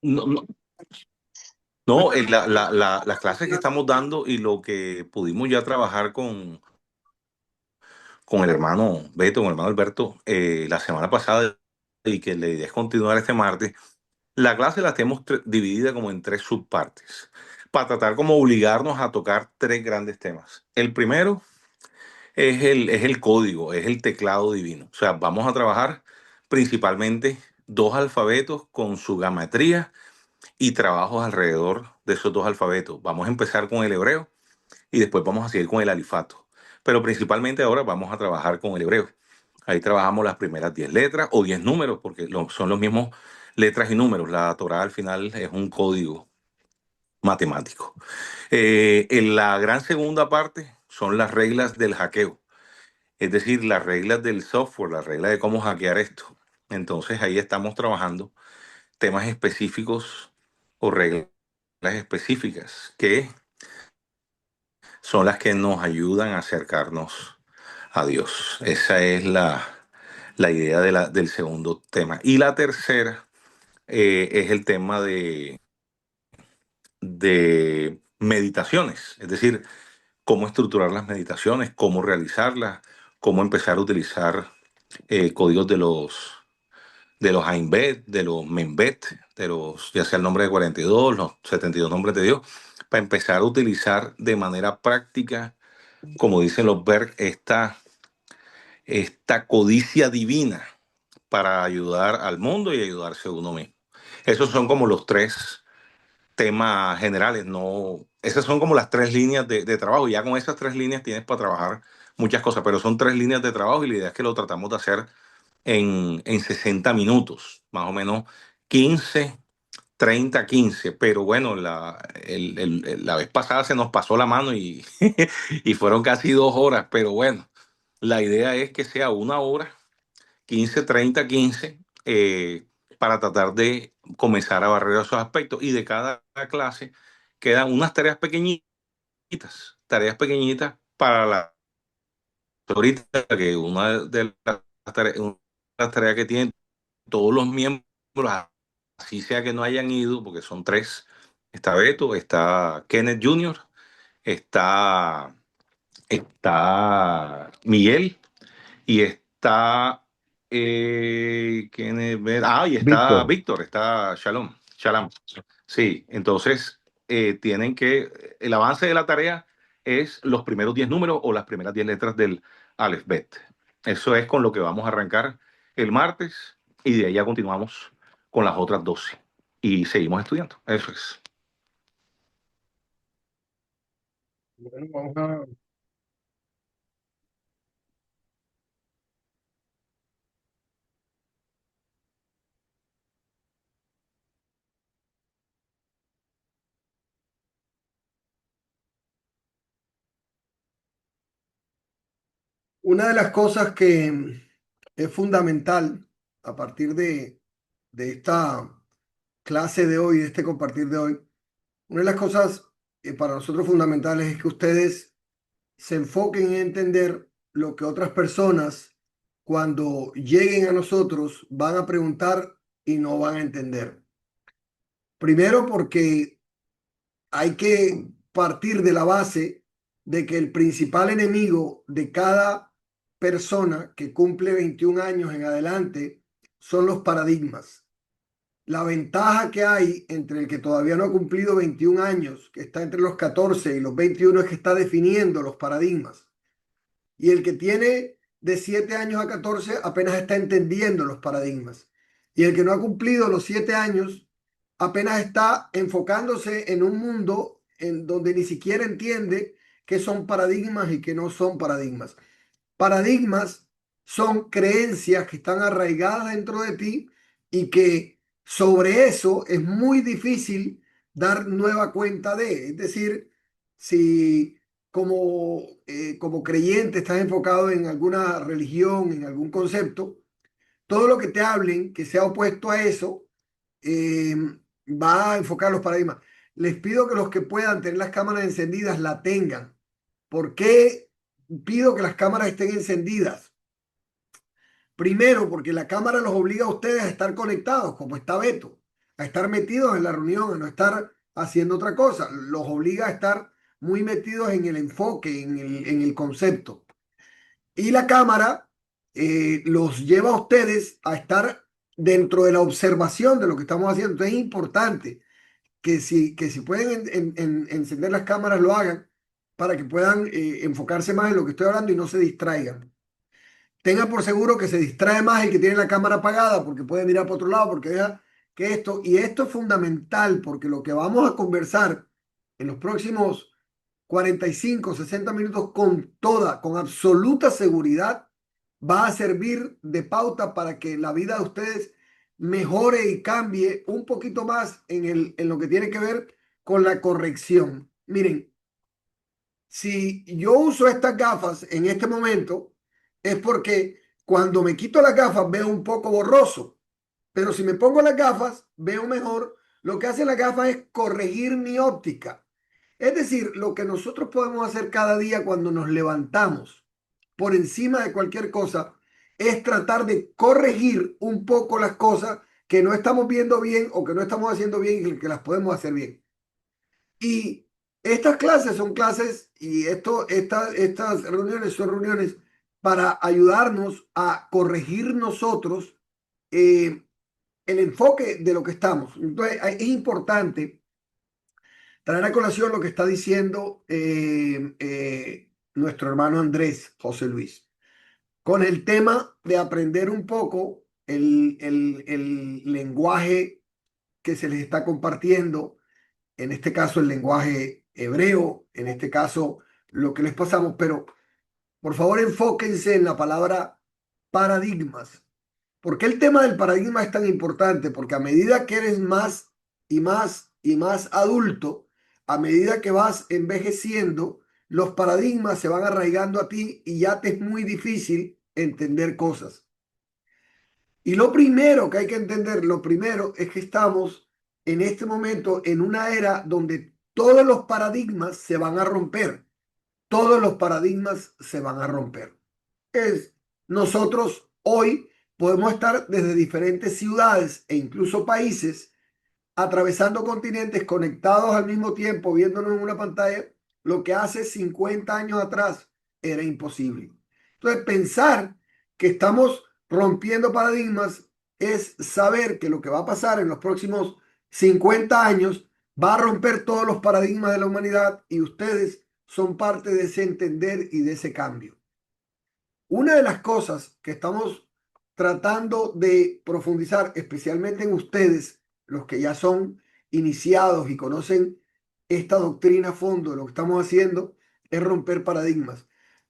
No, no, no, las clases que estamos dando y lo que pudimos ya trabajar con el hermano Beto, con el hermano Alberto, la semana pasada, y que la idea es continuar este martes. La clase la tenemos dividida como en tres subpartes, para tratar como obligarnos a tocar tres grandes temas. El primero es el código, es el teclado divino. O sea, vamos a trabajar principalmente dos alfabetos con su geometría y trabajos alrededor de esos dos alfabetos. Vamos a empezar con el hebreo y después vamos a seguir con el alifato. Pero principalmente ahora vamos a trabajar con el hebreo. Ahí trabajamos las primeras 10 letras o 10 números, porque son los mismos letras y números. La Torá al final es un código matemático. En la gran segunda parte son las reglas del hackeo, es decir, las reglas del software, las reglas de cómo hackear esto. Entonces ahí estamos trabajando temas específicos o reglas específicas que son las que nos ayudan a acercarnos a Dios. Esa es la idea del segundo tema. Y la tercera es el tema de meditaciones, es decir, cómo estructurar las meditaciones, cómo realizarlas, cómo empezar a utilizar códigos de los Ainbet, de los Membet, ya sea el nombre de 42, los 72 nombres de Dios, para empezar a utilizar de manera práctica, como dicen los Berg, esta codicia divina para ayudar al mundo y ayudarse a uno mismo. Esos son como los tres temas generales, no, esas son como las tres líneas de trabajo. Ya con esas tres líneas tienes para trabajar muchas cosas, pero son tres líneas de trabajo y la idea es que lo tratamos de hacer en 60 minutos, más o menos 15, 30, 15. Pero bueno, la vez pasada se nos pasó la mano y, y fueron casi 2 horas, pero bueno, la idea es que sea 1 hora 15, 30, 15, para tratar de comenzar a barrer esos aspectos. Y de cada clase quedan unas tareas pequeñitas para la ahorita, que una de las tareas que tienen todos los miembros, así sea que no hayan ido, porque son tres. Está Beto, está Kenneth Jr., está, está Miguel y está y está Víctor. Víctor, está Shalom. Sí, entonces tienen que, el avance de la tarea es los primeros 10 números o las primeras 10 letras del alfabeto. Eso es con lo que vamos a arrancar el martes y de ahí ya continuamos con las otras 12 y seguimos estudiando. Eso es. Bueno, vamos a... Una de las cosas que es fundamental a partir de esta clase de hoy, de este compartir de hoy, una de las cosas para nosotros fundamentales es que ustedes se enfoquen en entender lo que otras personas cuando lleguen a nosotros van a preguntar y no van a entender. Primero porque hay que partir de la base de que el principal enemigo de cada persona que cumple 21 años en adelante son los paradigmas. La ventaja que hay entre el que todavía no ha cumplido 21 años, que está entre los 14 y los 21, es que está definiendo los paradigmas. Y el que tiene de 7 años a 14 apenas está entendiendo los paradigmas. Y el que no ha cumplido los 7 años apenas está enfocándose en un mundo en donde ni siquiera entiende qué son paradigmas y qué no son paradigmas. Paradigmas son creencias que están arraigadas dentro de ti y que sobre eso es muy difícil dar nueva cuenta de. Es decir, si como creyente estás enfocado en alguna religión, en algún concepto, todo lo que te hablen que sea opuesto a eso eh, va a enfocar los paradigmas. Les pido que los que puedan tener las cámaras encendidas la tengan. ¿Por qué pido que las cámaras estén encendidas? Primero, porque la cámara los obliga a ustedes a estar conectados, como está Beto. a estar metidos en la reunión, a no estar haciendo otra cosa. Los obliga a estar muy metidos en el enfoque, en el concepto. Y la cámara los lleva a ustedes a estar dentro de la observación de lo que estamos haciendo. Entonces es importante que si pueden encender las cámaras, lo hagan para que puedan enfocarse más en lo que estoy hablando y no se distraigan. Tenga por seguro que se distrae más el que tiene la cámara apagada porque puede mirar para otro lado, porque deja que esto, y esto es fundamental porque lo que vamos a conversar en los próximos 45, 60 minutos con absoluta seguridad, va a servir de pauta para que la vida de ustedes mejore y cambie un poquito más en lo que tiene que ver con la corrección. Miren, si yo uso estas gafas en este momento, es porque cuando me quito las gafas veo un poco borroso, pero si me pongo las gafas veo mejor. Lo que hace la gafa es corregir mi óptica. Es decir, lo que nosotros podemos hacer cada día cuando nos levantamos por encima de cualquier cosa es tratar de corregir un poco las cosas que no estamos viendo bien o que no estamos haciendo bien y que las podemos hacer bien. Y estas clases son clases y estas reuniones son reuniones para ayudarnos a corregir nosotros eh, el enfoque de lo que estamos. Entonces, es importante traer a colación lo que está diciendo nuestro hermano Andrés José Luis, con el tema de aprender un poco el lenguaje que se les está compartiendo, en este caso el lenguaje hebreo, en este caso lo que les pasamos, pero por favor enfóquense en la palabra paradigmas. ¿Por qué el tema del paradigma es tan importante? Porque a medida que eres más y más y más adulto, a medida que vas envejeciendo, los paradigmas se van arraigando a ti y ya te es muy difícil entender cosas. Y lo primero que hay que entender, lo primero es que estamos en este momento en una era donde todos los paradigmas se van a romper. Todos los paradigmas se van a romper. Es, nosotros hoy podemos estar desde diferentes ciudades e incluso países, atravesando continentes, conectados al mismo tiempo, viéndonos en una pantalla, lo que hace 50 años atrás era imposible. Entonces, pensar que estamos rompiendo paradigmas es saber que lo que va a pasar en los próximos 50 años va a romper todos los paradigmas de la humanidad y ustedes son parte de ese entender y de ese cambio. Una de las cosas que estamos tratando de profundizar, especialmente en ustedes, los que ya son iniciados y conocen esta doctrina a fondo, lo que estamos haciendo es romper paradigmas.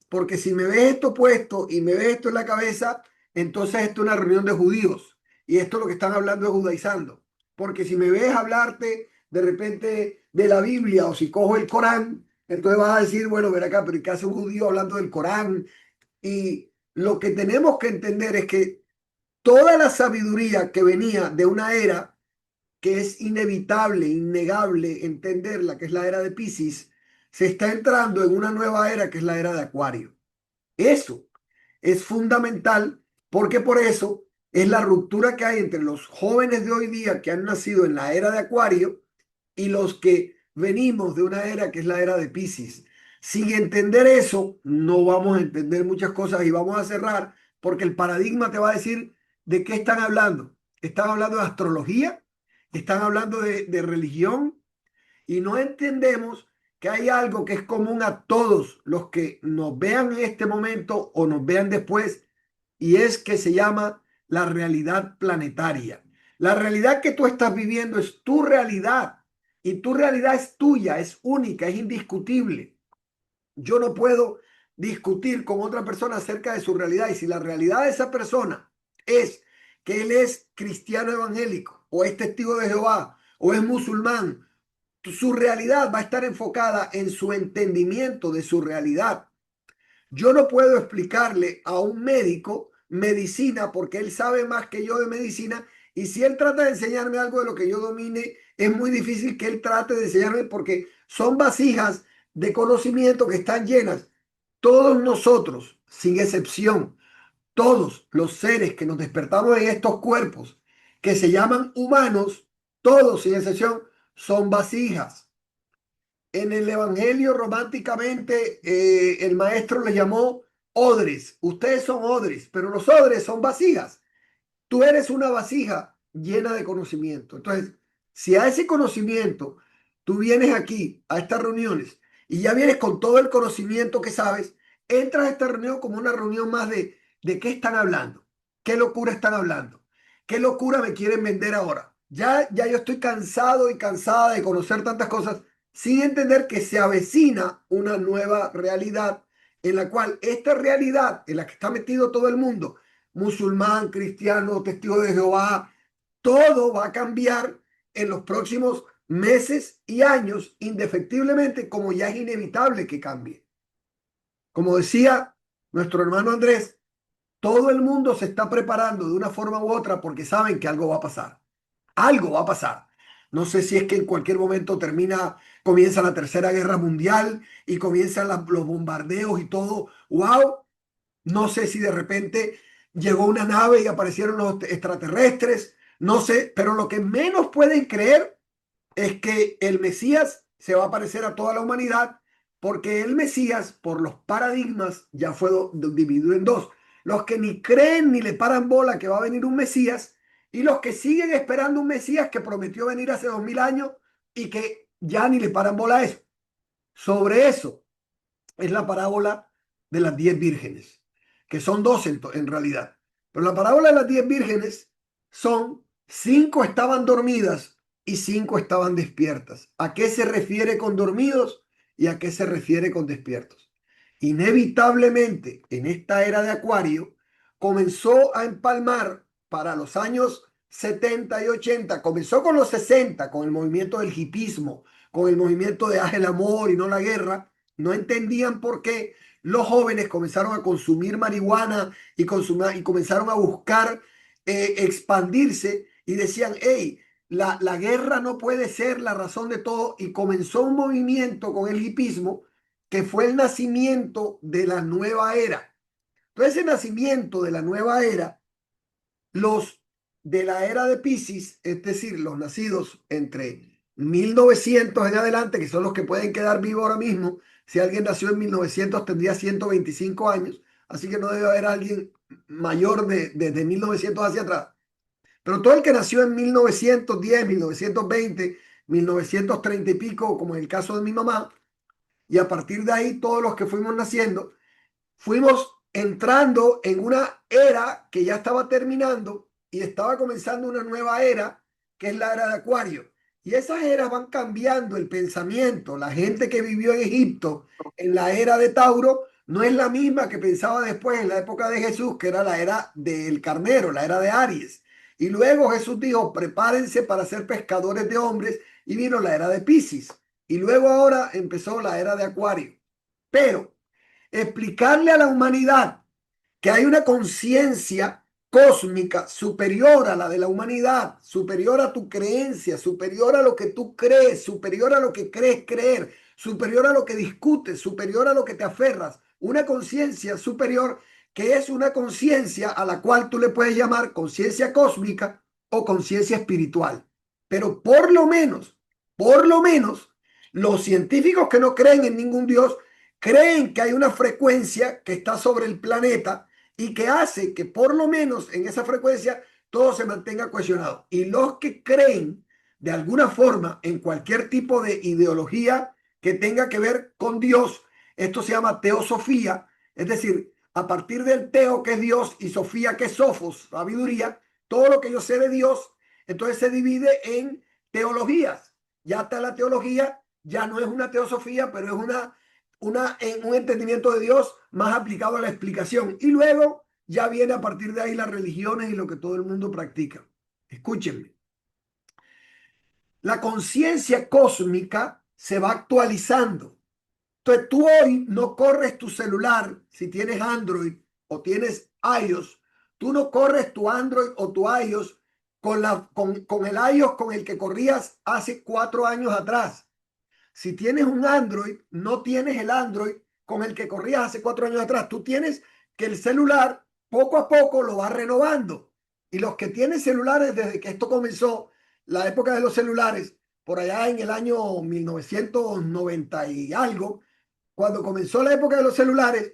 Porque si me ves esto puesto y me ves esto en la cabeza, entonces esto es una reunión de judíos. Y esto lo que están hablando es judaizando. Porque si me ves hablarte de repente de la Biblia o si cojo el Corán, entonces vas a decir, bueno, ver acá, pero ¿qué hace un judío hablando del Corán? Y lo que tenemos que entender es que toda la sabiduría que venía de una era que es inevitable, innegable entenderla, que es la era de Piscis, se está entrando en una nueva era que es la era de Acuario. Eso es fundamental porque por eso es la ruptura que hay entre los jóvenes de hoy día que han nacido en la era de Acuario y los que venimos de una era que es la era de Piscis. Sin entender eso, no vamos a entender muchas cosas y vamos a cerrar porque el paradigma te va a decir de qué están hablando. Están hablando de astrología, están hablando de religión y no entendemos que hay algo que es común a todos los que nos vean en este momento o nos vean después y es que se llama la realidad planetaria. La realidad que tú estás viviendo es tu realidad y tu realidad es tuya, es única, es indiscutible. Yo no puedo discutir con otra persona acerca de su realidad y si la realidad de esa persona es que él es cristiano evangélico o es testigo de Jehová o es musulmán, su realidad va a estar enfocada en su entendimiento de su realidad. Yo no puedo explicarle a un médico medicina porque él sabe más que yo de medicina y si él trata de enseñarme algo de lo que yo domine, es muy difícil que él trate de enseñarme porque son vasijas de conocimiento que están llenas. Todos nosotros, sin excepción, todos los seres que nos despertamos en estos cuerpos que se llaman humanos, todos sin excepción, son vasijas. En el Evangelio románticamente el maestro les llamó odres. Ustedes son odres, pero los odres son vasijas. Tú eres una vasija llena de conocimiento. Entonces, si a ese conocimiento tú vienes aquí, a estas reuniones, y ya vienes con todo el conocimiento que sabes, entras a esta reunión como una reunión más de qué están hablando, qué locura están hablando, qué locura me quieren vender ahora. Ya yo estoy cansado y cansada de conocer tantas cosas sin entender que se avecina una nueva realidad en la cual esta realidad en la que está metido todo el mundo, musulmán, cristiano, testigo de Jehová, todo va a cambiar en los próximos meses y años, indefectiblemente, como ya es inevitable que cambie. Como decía nuestro hermano Andrés, todo el mundo se está preparando de una forma u otra porque saben que algo va a pasar. Algo va a pasar. No sé si es que en cualquier momento comienza la Tercera Guerra Mundial y comienzan los bombardeos y todo. ¡Wow! No sé si de repente llegó una nave y aparecieron los extraterrestres. No sé, pero lo que menos pueden creer es que el Mesías se va a aparecer a toda la humanidad, porque el Mesías, por los paradigmas, ya fue dividido en dos. Los que ni creen ni le paran bola que va a venir un Mesías, y los que siguen esperando un Mesías que prometió venir hace 2000 años y que ya ni le paran bola a eso. Sobre eso es la parábola de las 10 vírgenes, que son dos en realidad. Pero la parábola de las 10 vírgenes son: 5 estaban dormidas y 5 estaban despiertas. ¿A qué se refiere con dormidos y a qué se refiere con despiertos? Inevitablemente, en esta era de Acuario, comenzó a empalmar para los años 70 y 80. Comenzó con los 60, con el movimiento del hipismo, con el movimiento de haz el amor y no la guerra. No entendían por qué los jóvenes comenzaron a consumir marihuana y comenzaron a buscar expandirse, y decían: hey, la guerra no puede ser la razón de todo, y comenzó un movimiento con el hipismo que fue el nacimiento de la nueva era. Entonces, ese nacimiento de la nueva era, los de la era de Piscis, es decir, los nacidos entre 1900 en adelante, que son los que pueden quedar vivos ahora mismo. Si alguien nació en 1900 tendría 125 años, así que no debe haber alguien mayor desde 1900 hacia atrás. Pero todo el que nació en 1910, 1920, 1930 y pico, como en el caso de mi mamá, y a partir de ahí todos los que fuimos naciendo, fuimos entrando en una era que ya estaba terminando y estaba comenzando una nueva era, que es la era de Acuario. Y esas eras van cambiando el pensamiento. La gente que vivió en Egipto en la era de Tauro no es la misma que pensaba después en la época de Jesús, que era la era del carnero, la era de Aries. Y luego Jesús dijo: prepárense para ser pescadores de hombres, y vino la era de Piscis. Y luego ahora empezó la era de Acuario. Pero explicarle a la humanidad que hay una conciencia cósmica superior a la de la humanidad, superior a tu creencia, superior a lo que tú crees, superior a lo que crees creer, superior a lo que discutes, superior a lo que te aferras, una conciencia superior, que es una conciencia a la cual tú le puedes llamar conciencia cósmica o conciencia espiritual. Pero por lo menos, los científicos que no creen en ningún Dios creen que hay una frecuencia que está sobre el planeta y que hace que por lo menos en esa frecuencia todo se mantenga cohesionado. Y los que creen de alguna forma en cualquier tipo de ideología que tenga que ver con Dios, esto se llama teosofía, es decir, a partir del teo, que es Dios, y sofía, que es sofos, sabiduría, todo lo que yo sé de Dios, entonces se divide en teologías. Ya está la teología, ya no es una teosofía, pero es un entendimiento de Dios más aplicado a la explicación. Y luego ya viene a partir de ahí las religiones y lo que todo el mundo practica. Escúchenme. La conciencia cósmica se va actualizando. Entonces tú hoy no corres tu celular, si tienes Android o tienes iOS, tú no corres tu Android o tu iOS con el iOS con el que corrías hace 4 años atrás. Si tienes un Android, no tienes el Android con el que corrías hace 4 años atrás. Tú tienes que el celular poco a poco lo va renovando. Y los que tienen celulares desde que esto comenzó la época de los celulares, por allá en el año 1990 y algo, cuando comenzó la época de los celulares,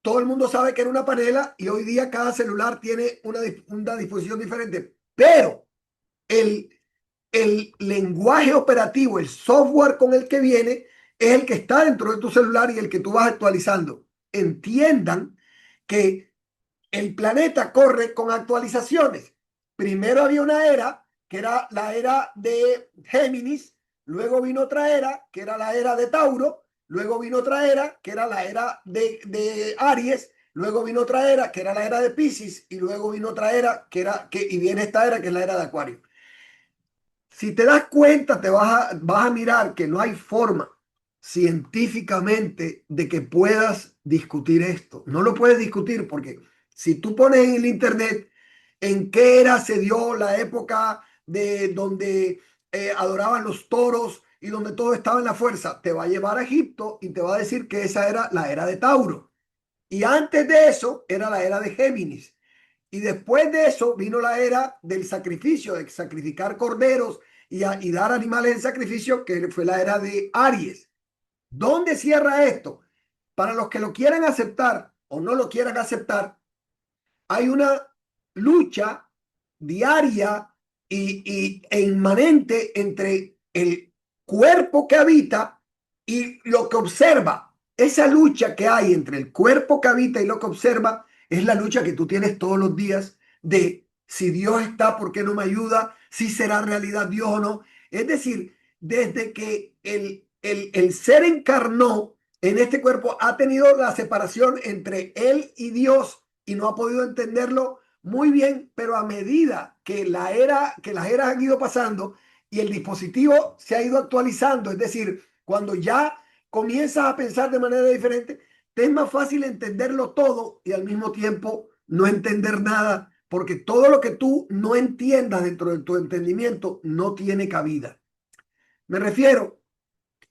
todo el mundo sabe que era una panela y hoy día cada celular tiene una disposición diferente. Pero el, el lenguaje operativo, el software con el que viene, es el que está dentro de tu celular y el que tú vas actualizando. Entiendan que el planeta corre con actualizaciones. Primero había una era, que era la era de Géminis, luego vino otra era, que era la era de Tauro, luego vino otra era, que era la era de Aries, luego vino otra era, que era la era de Piscis, y luego vino otra era, y viene esta era, que es la era de Acuario. Si te das cuenta, vas a mirar que no hay forma científicamente de que puedas discutir esto. No lo puedes discutir porque si tú pones en el internet en qué era se dio la época de donde adoraban los toros y donde todo estaba en la fuerza, te va a llevar a Egipto y te va a decir que esa era la era de Tauro. Y antes de eso era la era de Géminis. Y después de eso vino la era del sacrificio, de sacrificar corderos y dar animales en sacrificio, que fue la era de Aries. ¿Dónde cierra esto? Para los que lo quieran aceptar o no lo quieran aceptar, hay una lucha diaria e inmanente entre el cuerpo que habita y lo que observa. Esa lucha que hay entre el cuerpo que habita y lo que observa es la lucha que tú tienes todos los días de si Dios está, ¿por qué no me ayuda? Si será realidad Dios o no. Es decir, desde que el ser encarnó en este cuerpo, ha tenido la separación entre él y Dios y no ha podido entenderlo muy bien, pero a medida que que las eras han ido pasando y el dispositivo se ha ido actualizando, es decir, cuando ya comienzas a pensar de manera diferente, te es más fácil entenderlo todo y al mismo tiempo no entender nada, porque todo lo que tú no entiendas dentro de tu entendimiento no tiene cabida. Me refiero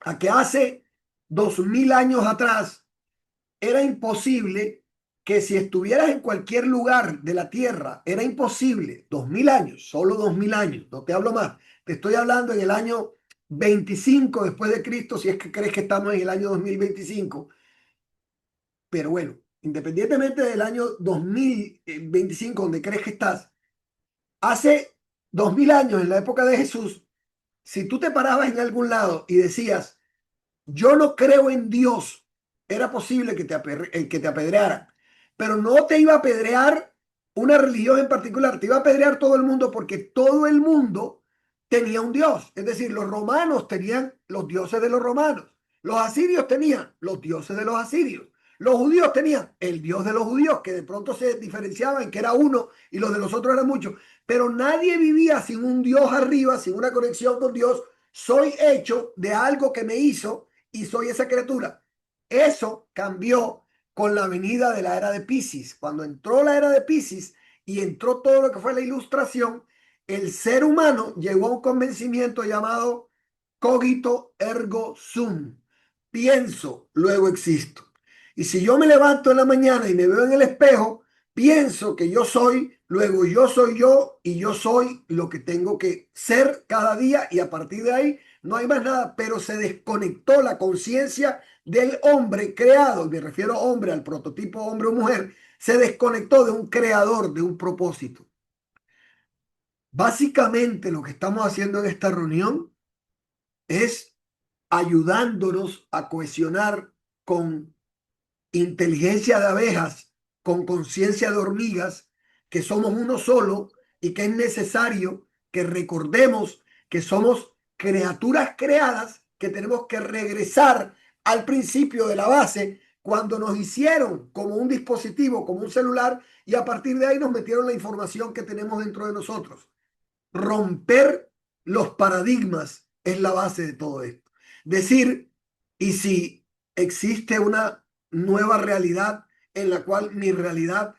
a que hace 2000 años atrás era imposible que si estuvieras en cualquier lugar de la Tierra, era imposible, 2000 años, solo 2000 años, no te hablo más, te estoy hablando en el año 25 después de Cristo, si es que crees que estamos en el año 2025, pero bueno, independientemente del año 2025 donde crees que estás, hace 2000 años, en la época de Jesús, si tú te parabas en algún lado y decías, yo no creo en Dios, era posible que te apedrearan, pero no te iba a apedrear una religión en particular, te iba a apedrear todo el mundo porque todo el mundo tenía un Dios. Es decir, los romanos tenían los dioses de los romanos, los asirios tenían los dioses de los asirios, los judíos tenían el Dios de los judíos, que de pronto se diferenciaban en que era uno y los de los otros eran muchos, pero nadie vivía sin un Dios arriba, sin una conexión con Dios. Soy hecho de algo que me hizo y soy esa criatura. Eso cambió con la venida de la era de Piscis. Cuando entró la era de Piscis y entró todo lo que fue la ilustración, el ser humano llegó a un convencimiento llamado cogito ergo sum. Pienso, luego existo. Y si yo me levanto en la mañana y me veo en el espejo, pienso que yo soy, luego yo soy yo y yo soy lo que tengo que ser cada día y a partir de ahí no hay más nada, pero se desconectó la conciencia del hombre creado, y me refiero a hombre, al prototipo hombre o mujer, se desconectó de un creador, de un propósito. Básicamente lo que estamos haciendo en esta reunión es ayudándonos a cohesionar con inteligencia de abejas, con conciencia de hormigas, que somos uno solo y que es necesario que recordemos que somos criaturas creadas, que tenemos que regresar al principio de la base cuando nos hicieron como un dispositivo, como un celular, y a partir de ahí nos metieron la información que tenemos dentro de nosotros. Romper los paradigmas es la base de todo esto. Decir, y si existe una nueva realidad en la cual mi realidad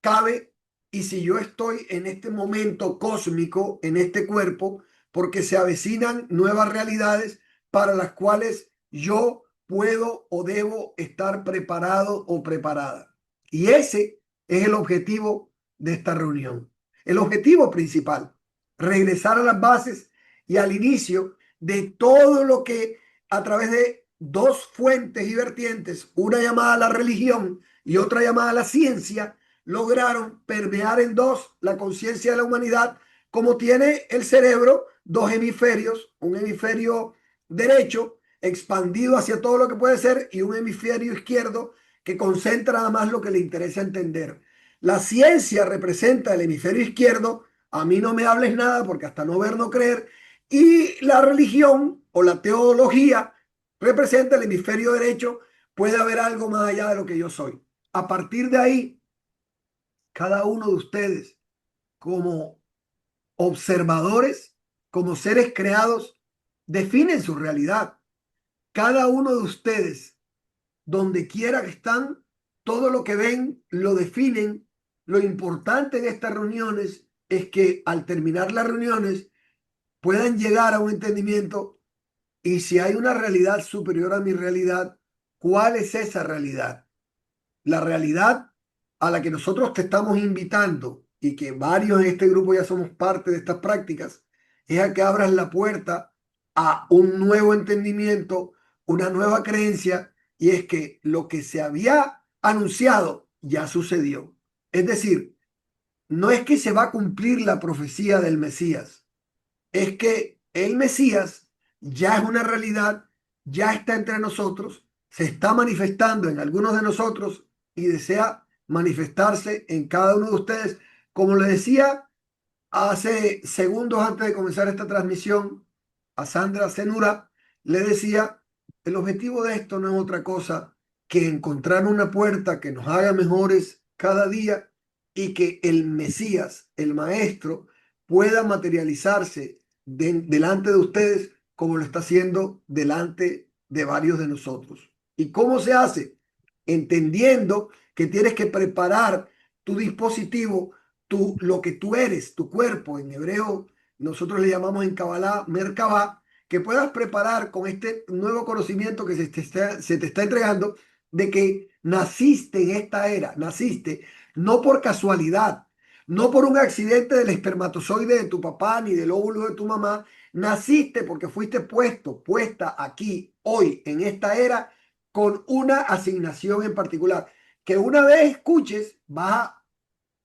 cabe, y si yo estoy en este momento cósmico, en este cuerpo, porque se avecinan nuevas realidades para las cuales yo puedo o debo estar preparado o preparada. Y ese es el objetivo de esta reunión, el objetivo principal. regresar a las bases y al inicio de todo lo que a través de dos fuentes y vertientes, una llamada a la religión y otra llamada a la ciencia, lograron permear en dos la conciencia de la humanidad, como tiene el cerebro dos hemisferios, un hemisferio derecho expandido hacia todo lo que puede ser y un hemisferio izquierdo que concentra nada más lo que le interesa entender. La ciencia representa el hemisferio izquierdo, a mí no me hables nada porque hasta no ver no creer, y la religión o la teología representa el hemisferio derecho, puede haber algo más allá de lo que yo soy. A partir de ahí, cada uno de ustedes como observadores, como seres creados, definen su realidad. Cada uno de ustedes, donde quiera que están, todo lo que ven lo definen. Lo importante en estas reuniones es que al terminar las reuniones puedan llegar a un entendimiento y si hay una realidad superior a mi realidad, ¿cuál es esa realidad? La realidad a la que nosotros te estamos invitando y que varios en este grupo ya somos parte de estas prácticas, es a que abras la puerta a un nuevo entendimiento, una nueva creencia, y es que lo que se había anunciado ya sucedió. Es decir, no es que se va a cumplir la profecía del Mesías, es que el Mesías ya es una realidad, ya está entre nosotros, se está manifestando en algunos de nosotros y desea manifestarse en cada uno de ustedes. Como le decía hace segundos antes de comenzar esta transmisión a Sandra Zenura, le decía, el objetivo de esto no es otra cosa que encontrar una puerta que nos haga mejores cada día y que el Mesías, el Maestro, pueda materializarse delante de ustedes como lo está haciendo delante de varios de nosotros. ¿Y cómo se hace? Entendiendo que tienes que preparar tu dispositivo, lo que tú eres, tu cuerpo, en hebreo nosotros le llamamos en Kabbalah Merkabah, que puedas preparar con este nuevo conocimiento que se te está entregando de que naciste en esta era, naciste no por casualidad, no por un accidente del espermatozoide de tu papá ni del óvulo de tu mamá, naciste porque fuiste puesta aquí, hoy, en esta era, con una asignación en particular, que una vez escuches, vas a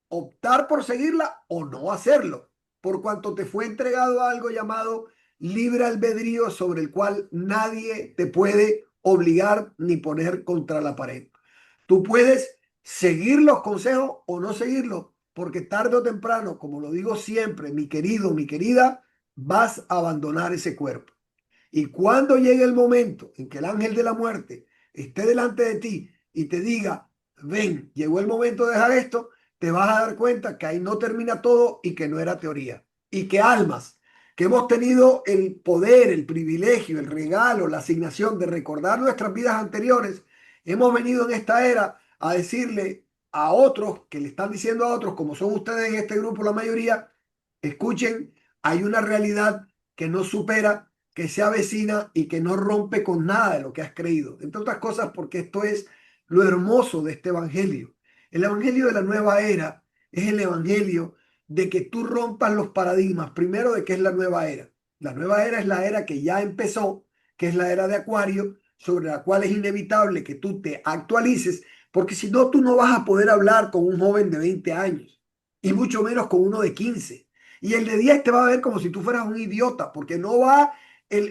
optar por seguirla o no hacerlo, por cuanto te fue entregado algo llamado libre albedrío sobre el cual nadie te puede obligar ni poner contra la pared. Tú puedes seguir los consejos o no seguirlos, porque tarde o temprano, como lo digo siempre, mi querido, mi querida, vas a abandonar ese cuerpo. Y cuando llegue el momento en que el ángel de la muerte esté delante de ti y te diga, ven, llegó el momento de dejar esto, te vas a dar cuenta que ahí no termina todo y que no era teoría. Y que almas que hemos tenido el poder, el privilegio, el regalo, la asignación de recordar nuestras vidas anteriores, hemos venido en esta era a decirle a otros, que le están diciendo a otros, como son ustedes en este grupo la mayoría, escuchen, hay una realidad que no supera, que se avecina y que no rompe con nada de lo que has creído. Entre otras cosas, porque esto es lo hermoso de este evangelio. El evangelio de la nueva era es el evangelio de que tú rompas los paradigmas. Primero, de qué es la nueva era. La nueva era es la era que ya empezó, que es la era de Acuario, sobre la cual es inevitable que tú te actualices, porque si no, tú no vas a poder hablar con un joven de 20 años y mucho menos con uno de 15. Y el de 10 te va a ver como si tú fueras un idiota, porque no va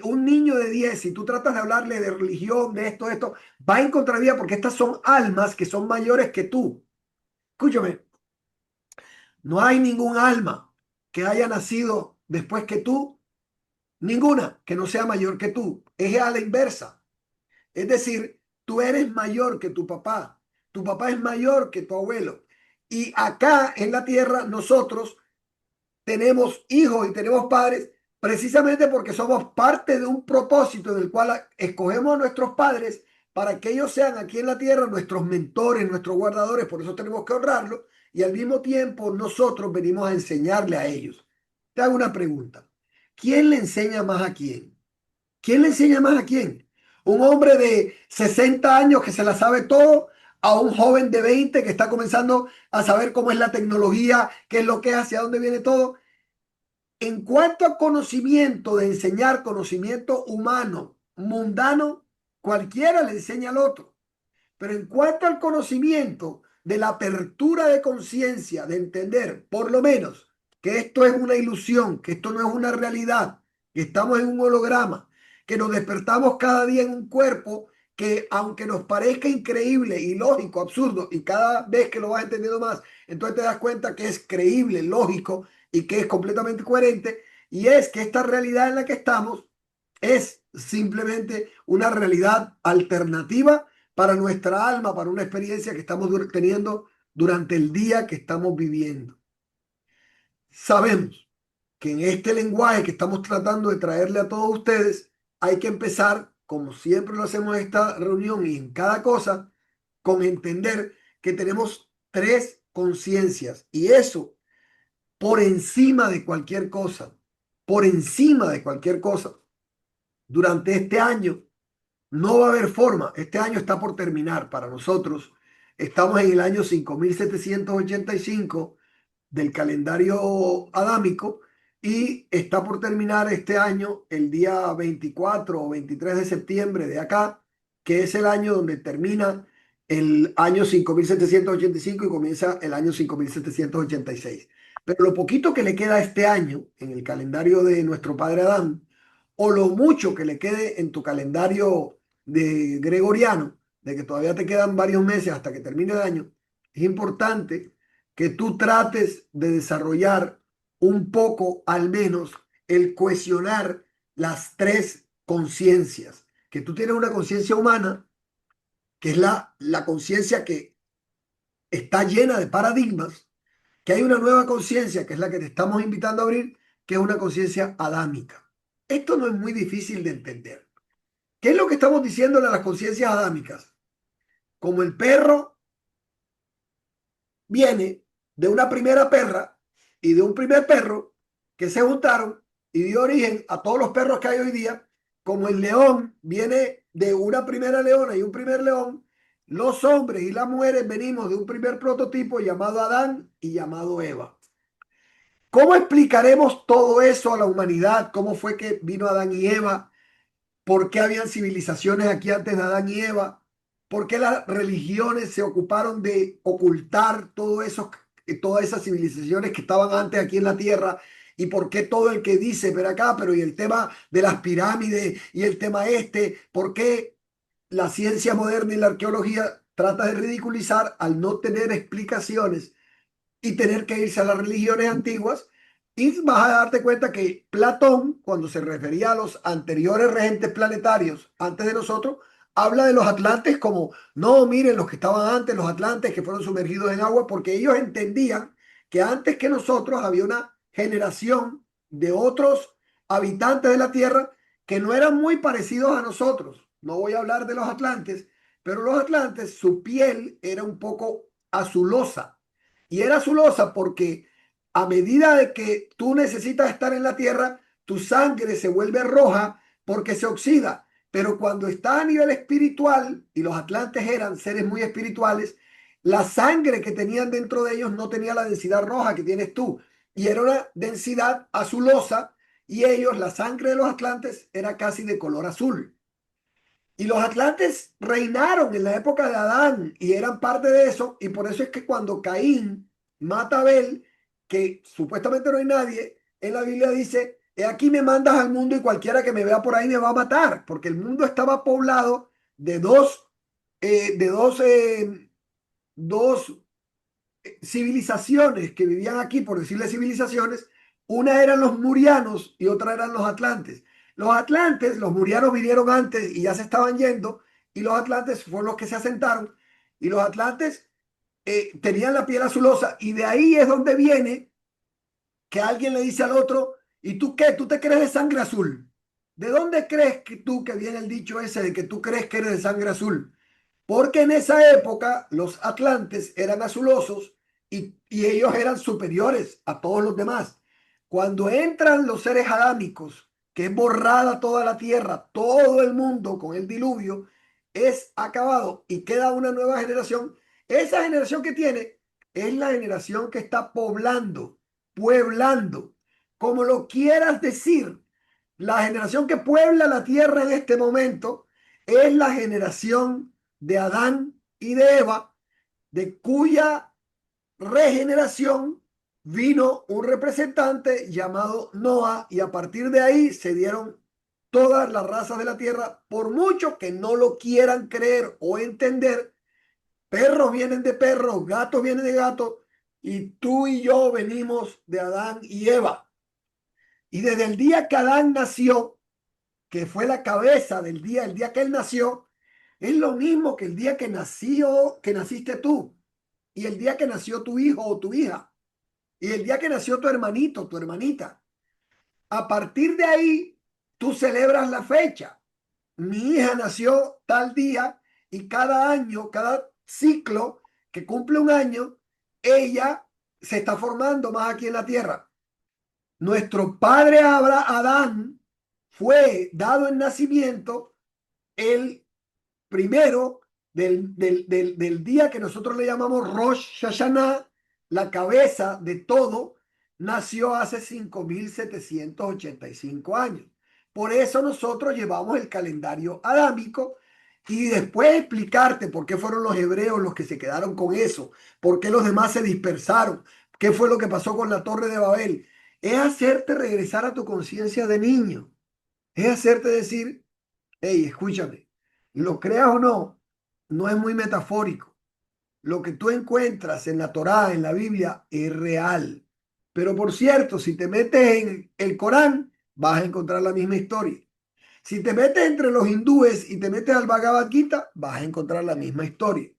un niño de 10, si tú tratas de hablarle de religión, de esto, va en contravía porque estas son almas que son mayores que tú. Escúchame, no hay ningún alma que haya nacido después que tú, ninguna que no sea mayor que tú. Es a la inversa. Es decir, tú eres mayor que tu papá es mayor que tu abuelo. Y acá en la tierra nosotros tenemos hijos y tenemos padres precisamente porque somos parte de un propósito en el cual escogemos a nuestros padres para que ellos sean aquí en la tierra nuestros mentores, nuestros guardadores, por eso tenemos que honrarlos y al mismo tiempo nosotros venimos a enseñarle a ellos. Te hago una pregunta. ¿Quién le enseña más a quién? ¿Quién le enseña más a quién? ¿Un hombre de 60 años que se la sabe todo a un joven de 20 que está comenzando a saber cómo es la tecnología, qué es lo que es, hacia dónde viene todo? En cuanto a conocimiento, de enseñar conocimiento humano, mundano, cualquiera le enseña al otro. Pero en cuanto al conocimiento de la apertura de conciencia, de entender, por lo menos, que esto es una ilusión, que esto no es una realidad, que estamos en un holograma, que nos despertamos cada día en un cuerpo que, aunque nos parezca increíble, ilógico, absurdo, y cada vez que lo vas entendiendo más, entonces te das cuenta que es creíble, lógico y que es completamente coherente, y es que esta realidad en la que estamos es simplemente una realidad alternativa para nuestra alma, para una experiencia que estamos teniendo durante el día que estamos viviendo. Sabemos que en este lenguaje que estamos tratando de traerle a todos ustedes, hay que empezar, como siempre lo hacemos en esta reunión y en cada cosa, con entender que tenemos tres conciencias y eso por encima de cualquier cosa, por encima de cualquier cosa, durante este año no va a haber forma. Este año está por terminar para nosotros. Estamos en el año 5785 del calendario adámico y está por terminar este año el día 24 o 23 de septiembre de acá, que es el año donde termina el año 5785 y comienza el año 5786. Pero lo poquito que le queda a este año en el calendario de nuestro padre Adán, o lo mucho que le quede en tu calendario de gregoriano, de que todavía te quedan varios meses hasta que termine el año, es importante que tú trates de desarrollar un poco, al menos, el cohesionar las tres conciencias. Que tú tienes una conciencia humana, que es la conciencia que está llena de paradigmas, que hay una nueva conciencia, que es la que te estamos invitando a abrir, que es una conciencia adámica. Esto no es muy difícil de entender. ¿Qué es lo que estamos diciéndole a las conciencias adámicas? Como el perro viene de una primera perra y de un primer perro que se juntaron y dio origen a todos los perros que hay hoy día, como el león viene de una primera leona y un primer león, los hombres y las mujeres venimos de un primer prototipo llamado Adán y llamado Eva. ¿Cómo explicaremos todo eso a la humanidad? ¿Cómo fue que vino Adán y Eva? ¿Por qué habían civilizaciones aquí antes de Adán y Eva? ¿Por qué las religiones se ocuparon de ocultar todo eso, todas esas civilizaciones que estaban antes aquí en la tierra? ¿Y por qué todo el que dice, pero acá, pero y el tema de las pirámides y el tema este? ¿Por qué la ciencia moderna y la arqueología trata de ridiculizar al no tener explicaciones y tener que irse a las religiones antiguas? Y vas a darte cuenta que Platón, cuando se refería a los anteriores regentes planetarios antes de nosotros, habla de los atlantes como, no, miren, los que estaban antes, los atlantes que fueron sumergidos en agua, porque ellos entendían que antes que nosotros había una generación de otros habitantes de la Tierra que no eran muy parecidos a nosotros. No voy a hablar de los atlantes, pero los atlantes, su piel era un poco azulosa y era azulosa porque a medida de que tú necesitas estar en la tierra, tu sangre se vuelve roja porque se oxida. Pero cuando está a nivel espiritual, y los atlantes eran seres muy espirituales, la sangre que tenían dentro de ellos no tenía la densidad roja que tienes tú. Y era una densidad azulosa y ellos, la sangre de los atlantes era casi de color azul. Y los atlantes reinaron en la época de Adán y eran parte de eso. Y por eso es que cuando Caín mata a Abel, que supuestamente no hay nadie, en la Biblia dice, he aquí me mandas al mundo y cualquiera que me vea por ahí me va a matar, porque el mundo estaba poblado de dos civilizaciones que vivían aquí, por decirle civilizaciones. Una eran los murianos y otra eran los atlantes. Los atlantes, los murianos vinieron antes y ya se estaban yendo, y los atlantes fueron los que se asentaron, y los atlantes tenían la piel azulosa, y de ahí es donde viene que alguien le dice al otro, ¿y tú qué? ¿Tú te crees de sangre azul? ¿De dónde crees que tú, que viene el dicho ese de que tú crees que eres de sangre azul? Porque en esa época los atlantes eran azulosos y ellos eran superiores a todos los demás. Cuando entran los seres adámicos, que es borrada toda la tierra, todo el mundo con el diluvio, es acabado y queda una nueva generación. Esa generación que tiene es la generación que está poblando, pueblando. como lo quieras decir, la generación que puebla la tierra en este momento es la generación de Adán y de Eva, de cuya regeneración vino un representante llamado Noah, y a partir de ahí se dieron todas las razas de la tierra, por mucho que no lo quieran creer o entender. Perros vienen de perros, gatos vienen de gatos, y tú y yo venimos de Adán y Eva. Y desde el día que Adán nació, que fue la cabeza del día, el día que él nació, es lo mismo que el día que naciste tú, y el día que nació tu hijo o tu hija, y el día que nació tu hermanito, tu hermanita. A partir de ahí, tú celebras la fecha. Mi hija nació tal día, y cada año, cada ciclo que cumple un año, ella se está formando más aquí en la tierra. Nuestro padre Adán fue dado en nacimiento el primero del día que nosotros le llamamos Rosh Hashanah, la cabeza de todo, nació hace 5.785 años. Por eso nosotros llevamos el calendario adámico, y después explicarte por qué fueron los hebreos los que se quedaron con eso, por qué los demás se dispersaron, qué fue lo que pasó con la Torre de Babel. Es hacerte regresar a tu conciencia de niño. Es hacerte decir, hey, escúchame, lo creas o no, no es muy metafórico. Lo que tú encuentras en la Torá, en la Biblia, es real. Pero por cierto, si te metes en el Corán, vas a encontrar la misma historia. Si te metes entre los hindúes y te metes al Bhagavad Gita, vas a encontrar la misma historia.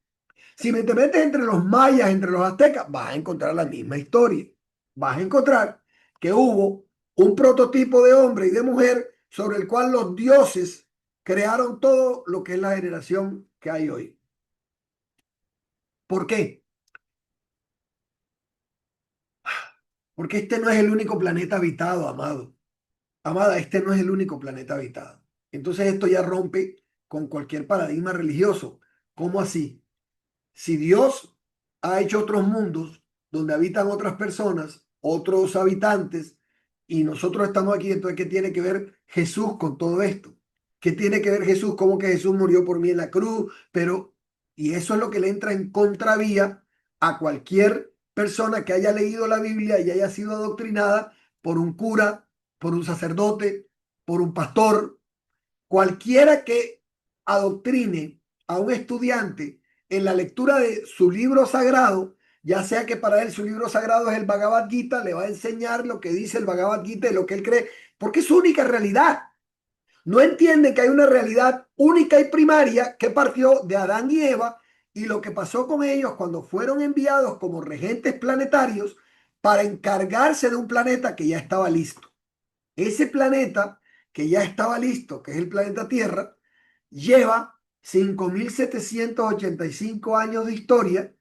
Si te metes entre los mayas, entre los aztecas, vas a encontrar la misma historia. Vas a encontrar que hubo un prototipo de hombre y de mujer sobre el cual los dioses crearon todo lo que es la generación que hay hoy. ¿Por qué? Porque este no es el único planeta habitado, amado. Amada, este no es el único planeta habitado. Entonces esto ya rompe con cualquier paradigma religioso. ¿Cómo así? Si Dios ha hecho otros mundos donde habitan otras personas, otros habitantes, y nosotros estamos aquí, entonces, ¿qué tiene que ver Jesús con todo esto? ¿Qué tiene que ver Jesús? ¿Cómo que Jesús murió por mí en la cruz? Pero, y eso es lo que le entra en contravía a cualquier persona que haya leído la Biblia y haya sido adoctrinada por un cura, por un sacerdote, por un pastor. Cualquiera que adoctrine a un estudiante en la lectura de su libro sagrado, ya sea que para él su libro sagrado es el Bhagavad Gita, le va a enseñar lo que dice el Bhagavad Gita y lo que él cree, porque es su única realidad. No entiende que hay una realidad única y primaria que partió de Adán y Eva, y lo que pasó con ellos cuando fueron enviados como regentes planetarios para encargarse de un planeta que ya estaba listo. Ese planeta que ya estaba listo, que es el planeta Tierra, lleva 5.785 años de historia,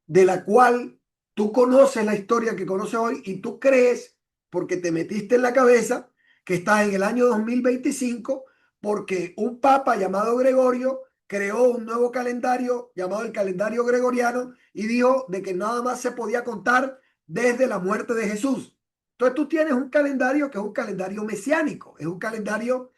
de la cual tú conoces la historia que conoces hoy, y tú crees, porque te metiste en la cabeza, que estás en el año 2025, porque un papa llamado Gregorio creó un nuevo calendario llamado el calendario gregoriano, y dijo de que nada más se podía contar desde la muerte de Jesús. Entonces tú tienes un calendario que es un calendario mesiánico, es un calendario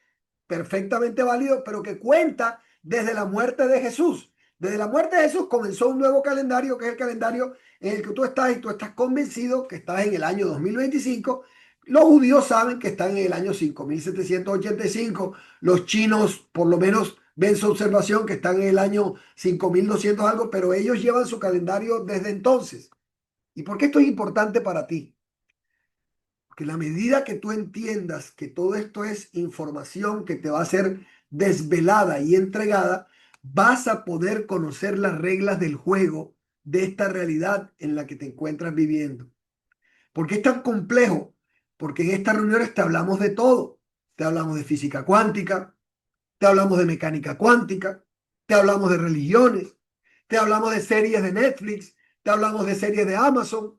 perfectamente válido, pero que cuenta desde la muerte de Jesús. Desde la muerte de Jesús comenzó un nuevo calendario, que es el calendario en el que tú estás, y tú estás convencido que estás en el año 2025. Los judíos saben que están en el año 5.785. Los chinos, por lo menos, ven su observación que están en el año 5.200 algo, pero ellos llevan su calendario desde entonces. ¿Y por qué esto es importante para ti? Que la medida que tú entiendas que todo esto es información que te va a ser desvelada y entregada, vas a poder conocer las reglas del juego de esta realidad en la que te encuentras viviendo. ¿Por qué es tan complejo? Porque en estas reuniones te hablamos de todo. Te hablamos de física cuántica, te hablamos de mecánica cuántica, te hablamos de religiones, te hablamos de series de Netflix, te hablamos de series de Amazon,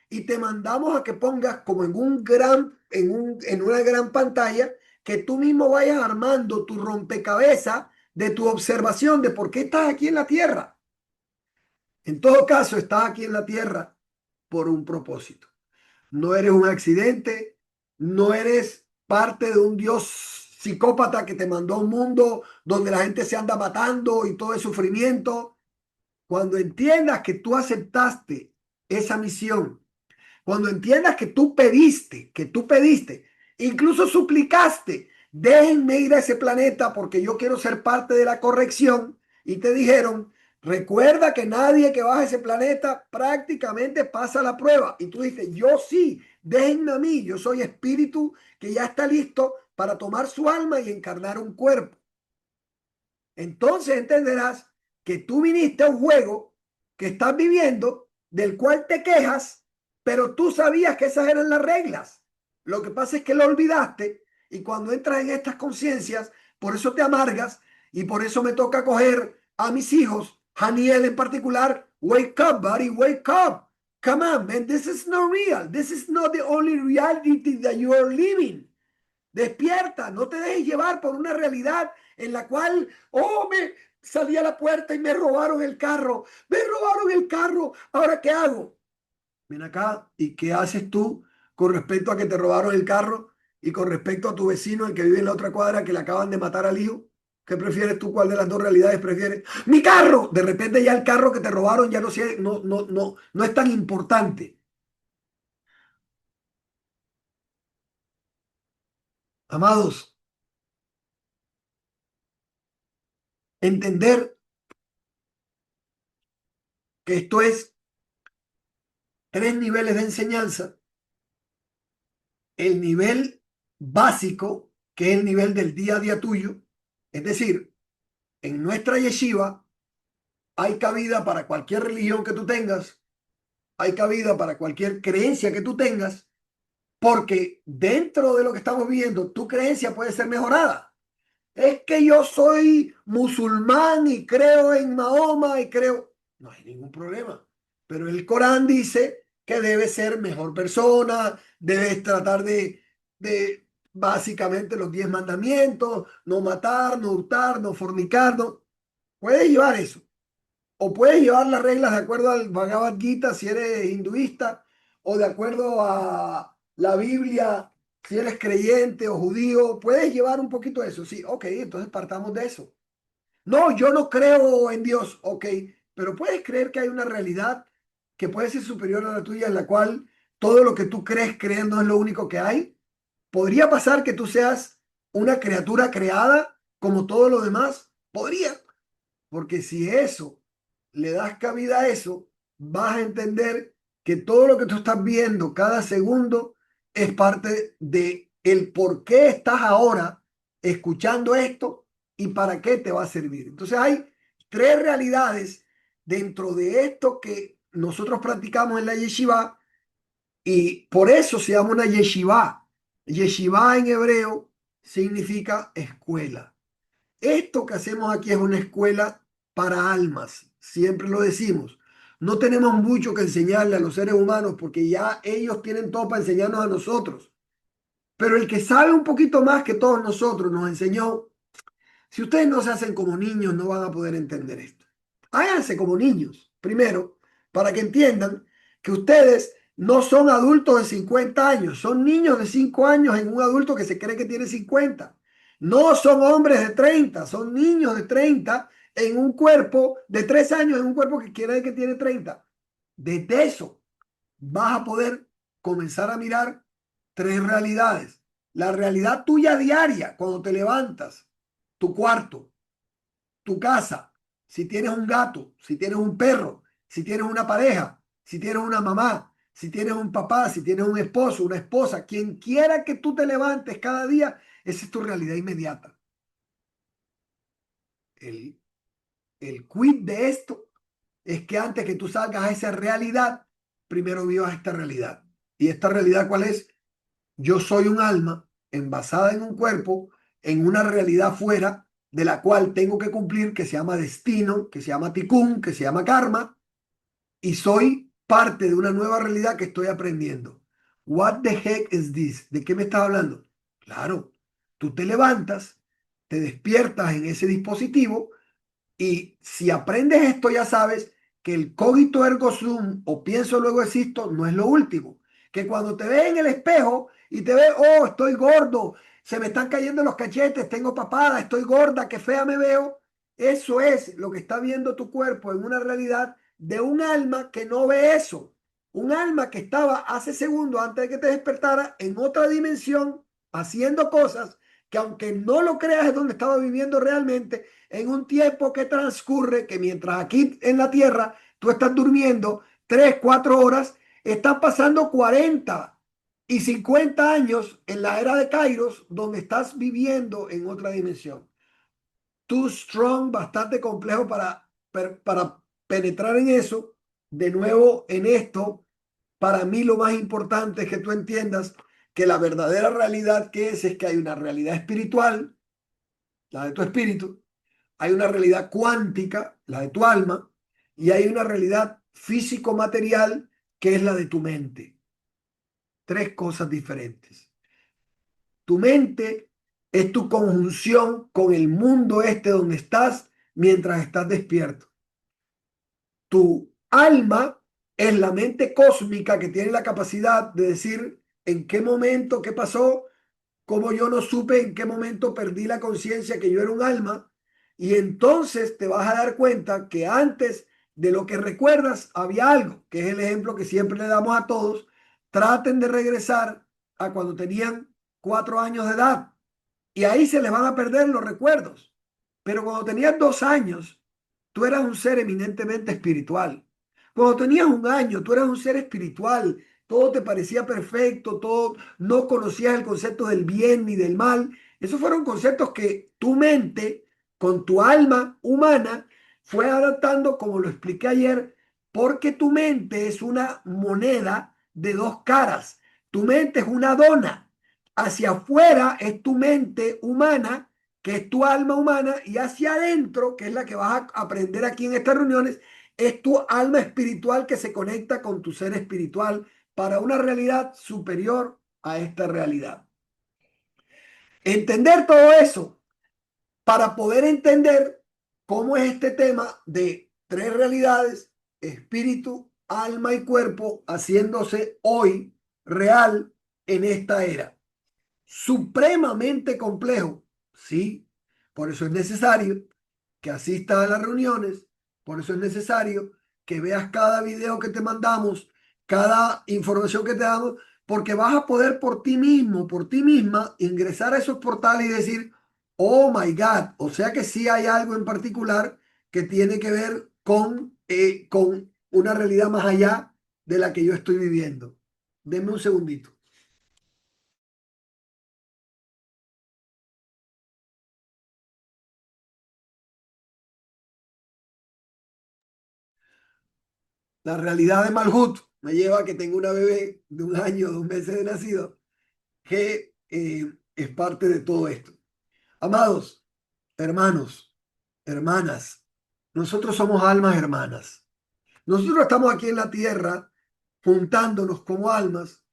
y te mandamos a que pongas como en una gran pantalla, que tú mismo vayas armando tu rompecabezas de tu observación de por qué estás aquí en la Tierra. En todo caso, estás aquí en la Tierra por un propósito. No eres un accidente, no eres parte de un Dios psicópata que te mandó a un mundo donde la gente se anda matando y todo es sufrimiento. Cuando entiendas que tú aceptaste esa misión, cuando entiendas que tú pediste, incluso suplicaste, déjenme ir a ese planeta porque yo quiero ser parte de la corrección, y te dijeron, recuerda que nadie que baja a ese planeta prácticamente pasa la prueba. Y tú dices, yo sí, déjenme a mí, yo soy espíritu que ya está listo para tomar su alma y encarnar un cuerpo. Entonces entenderás que tú viniste a un juego que estás viviendo, del cual te quejas, pero tú sabías que esas eran las reglas. Lo que pasa es que lo olvidaste, y cuando entras en estas conciencias, por eso te amargas, y por eso me toca coger a mis hijos, Haniel en particular, wake up, buddy, wake up. Come on, man, this is not real. This is not the only reality that you are living. Despierta, no te dejes llevar por una realidad en la cual, oh, me salí a la puerta y me robaron el carro, ¿ahora qué hago? Ven acá, ¿y qué haces tú con respecto a que te robaron el carro y con respecto a tu vecino, el que vive en la otra cuadra, que le acaban de matar al hijo? ¿Qué prefieres tú? ¿Cuál de las dos realidades prefieres? ¡Mi carro! De repente ya el carro que te robaron ya no es tan importante. Amados, entender que esto es tres niveles de enseñanza. El nivel básico, que es el nivel del día a día tuyo, es decir, en nuestra yeshiva hay cabida para cualquier religión que tú tengas, hay cabida para cualquier creencia que tú tengas, porque dentro de lo que estamos viendo, tu creencia puede ser mejorada. Es que yo soy musulmán y creo en Mahoma y creo, no hay ningún problema. Pero el Corán dice que debes ser mejor persona, debes tratar de básicamente los 10 mandamientos, no matar, no hurtar, no fornicar, no. Puedes llevar eso. O puedes llevar las reglas de acuerdo al Bhagavad Gita si eres hinduista, o de acuerdo a la Biblia si eres creyente o judío. Puedes llevar un poquito de eso. Sí, ok, entonces partamos de eso. No, yo no creo en Dios, ok, pero puedes creer que hay una realidad que puede ser superior a la tuya, en la cual todo lo que tú crees no es lo único que hay. ¿Podría pasar que tú seas una criatura creada como todo lo demás? Podría. Porque si eso, le das cabida a eso, vas a entender que todo lo que tú estás viendo cada segundo es parte de el por qué estás ahora escuchando esto y para qué te va a servir. Entonces hay tres realidades dentro de esto que nosotros practicamos en la yeshiva, y por eso se llama una yeshiva. Yeshiva en hebreo significa escuela. Esto que hacemos aquí es una escuela para almas, siempre lo decimos. No tenemos mucho que enseñarle a los seres humanos porque ya ellos tienen todo para enseñarnos a nosotros. Pero el que sabe un poquito más que todos nosotros nos enseñó. Si ustedes no se hacen como niños, no van a poder entender esto. Háganse como niños, primero, para que entiendan que ustedes no son adultos de 50 años, son niños de 5 años en un adulto que se cree que tiene 50. No son hombres de 30, son niños de 30 en un cuerpo de 3 años, en un cuerpo que quiere que tiene 30. Desde eso vas a poder comenzar a mirar tres realidades. La realidad tuya diaria, cuando te levantas, tu cuarto, tu casa, si tienes un gato, si tienes un perro, si tienes una pareja, si tienes una mamá, si tienes un papá, si tienes un esposo, una esposa, quien quiera que tú te levantes cada día, esa es tu realidad inmediata. El, el quid de esto es que antes que tú salgas a esa realidad, primero vivas esta realidad. ¿Y esta realidad cuál es? Yo soy un alma envasada en un cuerpo, en una realidad fuera, de la cual tengo que cumplir, que se llama destino, que se llama tikkun, que se llama karma, y soy parte de una nueva realidad que estoy aprendiendo. What the heck is this? ¿De qué me estás hablando? Claro, tú te levantas, te despiertas en ese dispositivo, y si aprendes esto, ya sabes que el cogito ergo sum o pienso luego existo no es lo último. Que cuando te ves en el espejo y te ve, oh, estoy gordo, se me están cayendo los cachetes, tengo papada, estoy gorda, qué fea me veo. Eso es lo que está viendo tu cuerpo en una realidad de un alma que no ve eso. Un alma que estaba hace segundos antes de que te despertara en otra dimensión, haciendo cosas que aunque no lo creas es donde estaba viviendo realmente, en un tiempo que transcurre, que mientras aquí en la tierra tú estás durmiendo 3, 4 horas, están pasando 40 y 50 años en la era de Kairos, donde estás viviendo en otra dimensión. Too strong, bastante complejo para penetrar en eso. De nuevo, en esto, para mí lo más importante es que tú entiendas que la verdadera realidad que es que hay una realidad espiritual, la de tu espíritu, hay una realidad cuántica, la de tu alma, y hay una realidad físico-material que es la de tu mente. Tres cosas diferentes. Tu mente es tu conjunción con el mundo este donde estás mientras estás despierto. Tu alma es la mente cósmica que tiene la capacidad de decir en qué momento, qué pasó, cómo yo no supe en qué momento perdí la conciencia que yo era un alma. Y entonces te vas a dar cuenta que antes de lo que recuerdas había algo, que es el ejemplo que siempre le damos a todos. Traten de regresar a cuando tenían 4 años de edad y ahí se les van a perder los recuerdos. Pero cuando tenías 2 años, tú eras un ser eminentemente espiritual. Cuando tenías 1 año, tú eras un ser espiritual. Todo te parecía perfecto, todo, no conocías el concepto del bien ni del mal. Esos fueron conceptos que tu mente, con tu alma humana, fue adaptando, como lo expliqué ayer, porque tu mente es una moneda de dos caras. Tu mente es una dona. Hacia afuera es tu mente humana, que es tu alma humana, y hacia adentro, que es la que vas a aprender aquí en estas reuniones, es tu alma espiritual que se conecta con tu ser espiritual para una realidad superior a esta realidad. Entender todo eso para poder entender cómo es este tema de tres realidades, espíritu, alma y cuerpo, haciéndose hoy real en esta era. Supremamente complejo, sí. Por eso es necesario que asistas a las reuniones, por eso es necesario que veas cada video que te mandamos, cada información que te damos, porque vas a poder por ti mismo, por ti misma, ingresar a esos portales y decir, oh my God, o sea que sí hay algo en particular que tiene que ver con una realidad más allá de la que yo estoy viviendo. Denme un segundito. La realidad de Malhut me lleva a que tengo una bebé de 1 año, 2 meses de nacido, que es parte de todo esto. Amados, hermanos, hermanas, nosotros somos almas hermanas. Nosotros estamos aquí en la tierra juntándonos como almas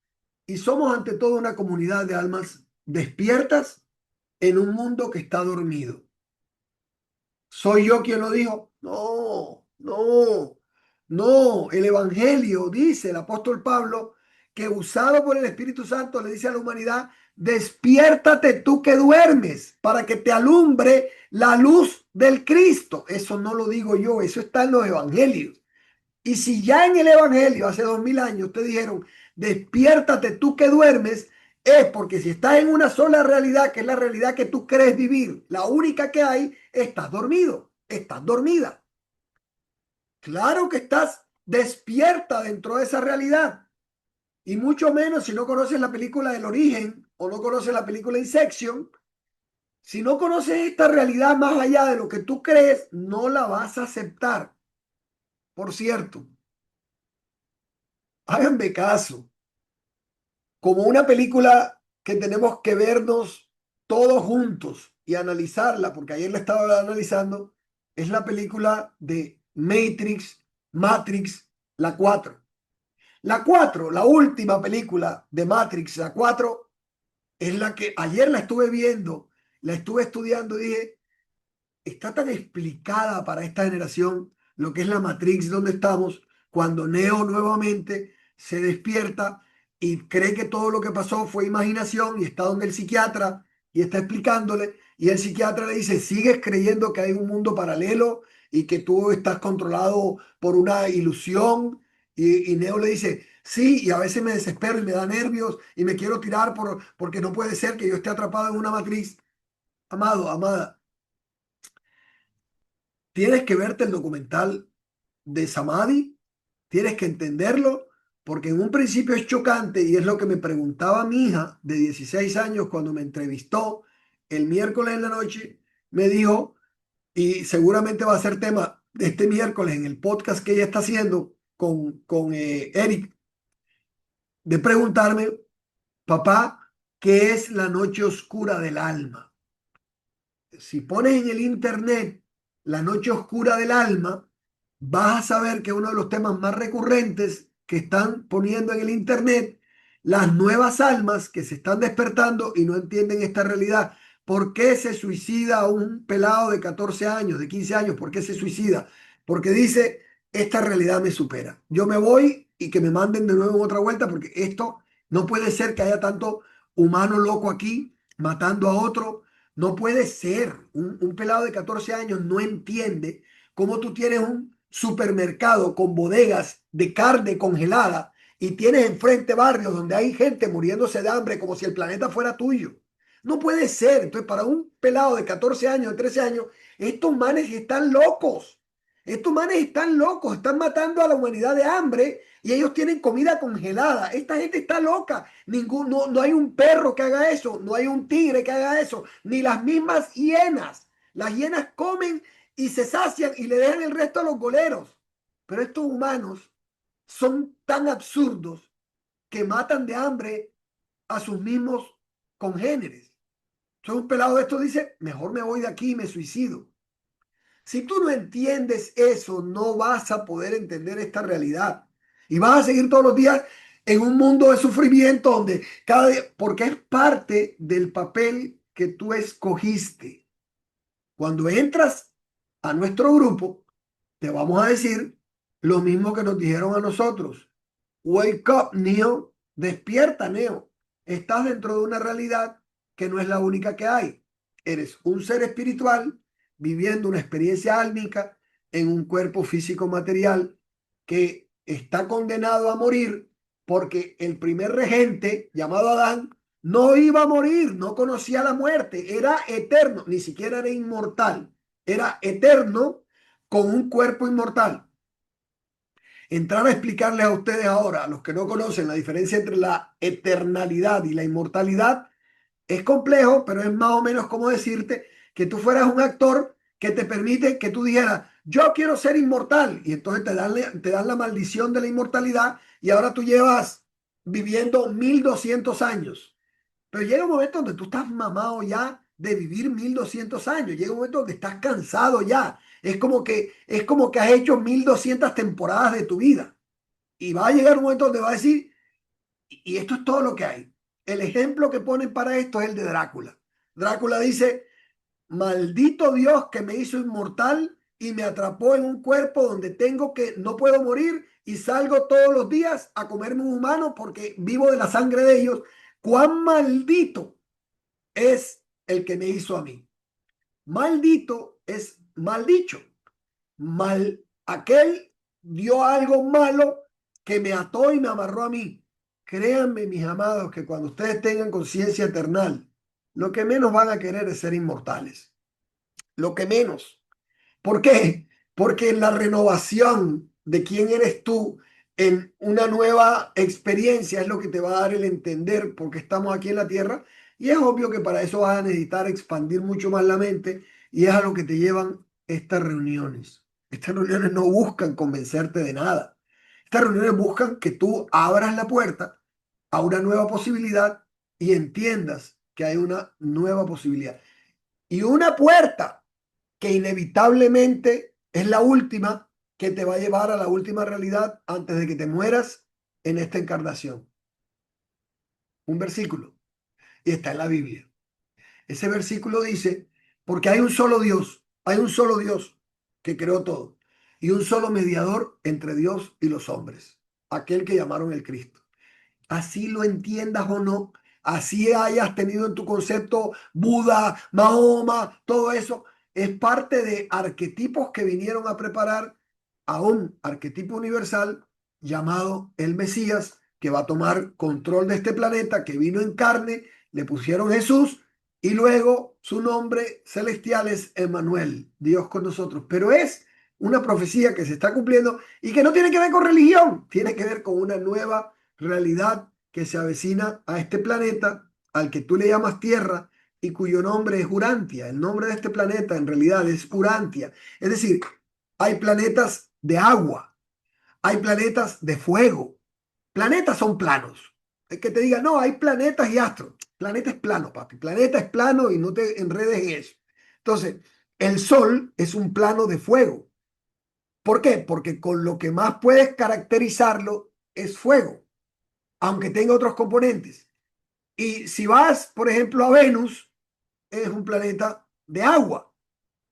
y somos ante todo una comunidad de almas despiertas en un mundo que está dormido. ¿Soy yo quien lo dijo? No, no, no. El Evangelio dice el apóstol Pablo que usado por el Espíritu Santo le dice a la humanidad, despiértate tú que duermes para que te alumbre la luz del Cristo. Eso no lo digo yo, eso está en los Evangelios. Y si ya en el Evangelio hace 2000 años te dijeron, despiértate tú que duermes, es porque si estás en una sola realidad, que es la realidad que tú crees vivir, la única que hay, estás dormido, estás dormida. Claro que estás despierta dentro de esa realidad. Y mucho menos si no conoces la película El Origen o no conoces la película Inception. Si no conoces esta realidad más allá de lo que tú crees, no la vas a aceptar. Por cierto, háganme caso. Como una película que tenemos que vernos todos juntos y analizarla, porque ayer la estaba analizando, es la película de Matrix, la 4. La 4, la última película de Matrix, la 4, es la que ayer la estuve viendo, la estuve estudiando y dije, está tan explicada para esta generación lo que es la Matrix donde estamos, cuando Neo nuevamente se despierta y cree que todo lo que pasó fue imaginación y está donde el psiquiatra y está explicándole y el psiquiatra le dice, sigues creyendo que hay un mundo paralelo y que tú estás controlado por una ilusión y Neo le dice, sí, y a veces me desespero y me da nervios y me quiero tirar porque no puede ser que yo esté atrapado en una matriz. Amado, amada, tienes que verte el documental de Samadhi, tienes que entenderlo, porque en un principio es chocante y es lo que me preguntaba mi hija de 16 años cuando me entrevistó el miércoles en la noche, me dijo, y seguramente va a ser tema de este miércoles en el podcast que ella está haciendo con Eric, de preguntarme, papá, ¿qué es la noche oscura del alma? Si pones en el internet la noche oscura del alma, vas a saber que uno de los temas más recurrentes que están poniendo en el internet, las nuevas almas que se están despertando y no entienden esta realidad. ¿Por qué se suicida un pelado de 14 años, de 15 años? ¿Por qué se suicida? Porque dice, esta realidad me supera. Yo me voy y que me manden de nuevo en otra vuelta porque esto no puede ser que haya tanto humano loco aquí matando a otro. No puede ser. Un pelado de 14 años no entiende cómo tú tienes un supermercado con bodegas de carne congelada y tienes enfrente barrios donde hay gente muriéndose de hambre como si el planeta fuera tuyo. No puede ser. Entonces, para un pelado de 14 años, de 13 años, estos manes están locos. Estos manes están locos, están matando a la humanidad de hambre y ellos tienen comida congelada. Esta gente está loca. No hay un perro que haga eso, no hay un tigre que haga eso, ni las mismas hienas. Las hienas comen y se sacian y le dejan el resto a los goleros. Pero estos humanos son tan absurdos que matan de hambre a sus mismos congéneres. Entonces un pelado de esto dice, mejor me voy de aquí y me suicido. Si tú no entiendes eso, no vas a poder entender esta realidad. Y vas a seguir todos los días en un mundo de sufrimiento donde cada día, porque es parte del papel que tú escogiste. Cuando entras a nuestro grupo, te vamos a decir lo mismo que nos dijeron a nosotros. Wake up, Neo. Despierta, Neo. Estás dentro de una realidad que no es la única que hay. Eres un ser espiritual viviendo una experiencia álmica en un cuerpo físico material que está condenado a morir porque el primer regente, llamado Adán, no iba a morir, no conocía la muerte, era eterno, ni siquiera era inmortal, era eterno con un cuerpo inmortal. Entrar a explicarles a ustedes ahora, a los que no conocen la diferencia entre la eternalidad y la inmortalidad, es complejo, pero es más o menos como decirte que tú fueras un actor que te permite que tú dijeras, yo quiero ser inmortal, y entonces te dan la maldición de la inmortalidad y ahora tú llevas viviendo 1200 años. Pero llega un momento donde tú estás mamado ya de vivir 1200 años. Llega un momento donde estás cansado ya. Es como que has hecho 1200 temporadas de tu vida. Y va a llegar un momento donde va a decir, y esto es todo lo que hay. El ejemplo que ponen para esto es el de Drácula. Drácula dice, maldito Dios que me hizo inmortal y me atrapó en un cuerpo donde no puedo morir y salgo todos los días a comerme un humano porque vivo de la sangre de ellos. Cuán maldito es el que me hizo a mí. Maldito es maldicho. Aquel dio algo malo que me ató y me amarró a mí. Créanme, mis amados, que cuando ustedes tengan conciencia eternal, lo que menos van a querer es ser inmortales. Lo que menos. ¿Por qué? Porque en la renovación de quién eres tú, en una nueva experiencia, es lo que te va a dar el entender por qué estamos aquí en la tierra. Y es obvio que para eso vas a necesitar expandir mucho más la mente y es a lo que te llevan estas reuniones. Estas reuniones no buscan convencerte de nada. Estas reuniones buscan que tú abras la puerta a una nueva posibilidad y entiendas que hay una nueva posibilidad. Y una puerta que inevitablemente es la última que te va a llevar a la última realidad antes de que te mueras en esta encarnación. Un versículo, y está en la Biblia. Ese versículo dice, porque hay un solo Dios que creó todo, y un solo mediador entre Dios y los hombres, aquel que llamaron el Cristo. así lo entiendas o no, así hayas tenido en tu concepto Buda, Mahoma, todo eso, es parte de arquetipos que vinieron a preparar a un arquetipo universal llamado el Mesías, que va a tomar control de este planeta, que vino en carne, le pusieron Jesús y luego su nombre celestial es Emmanuel, Dios con nosotros. Pero es una profecía que se está cumpliendo y que no tiene que ver con religión, tiene que ver con una nueva realidad que se avecina a este planeta al que tú le llamas Tierra y cuyo nombre es Urantia. El nombre de este planeta en realidad es Urantia. Es decir, hay planetas de agua, hay planetas de fuego. Planetas son planos. Es que te diga, no, hay planetas y astros. Planeta es plano, papi. Planeta es plano y no te enredes en eso. Entonces, el Sol es un plano de fuego. ¿Por qué? Porque con lo que más puedes caracterizarlo es fuego, aunque tenga otros componentes. Y si vas, por ejemplo, a Venus, es un planeta de agua.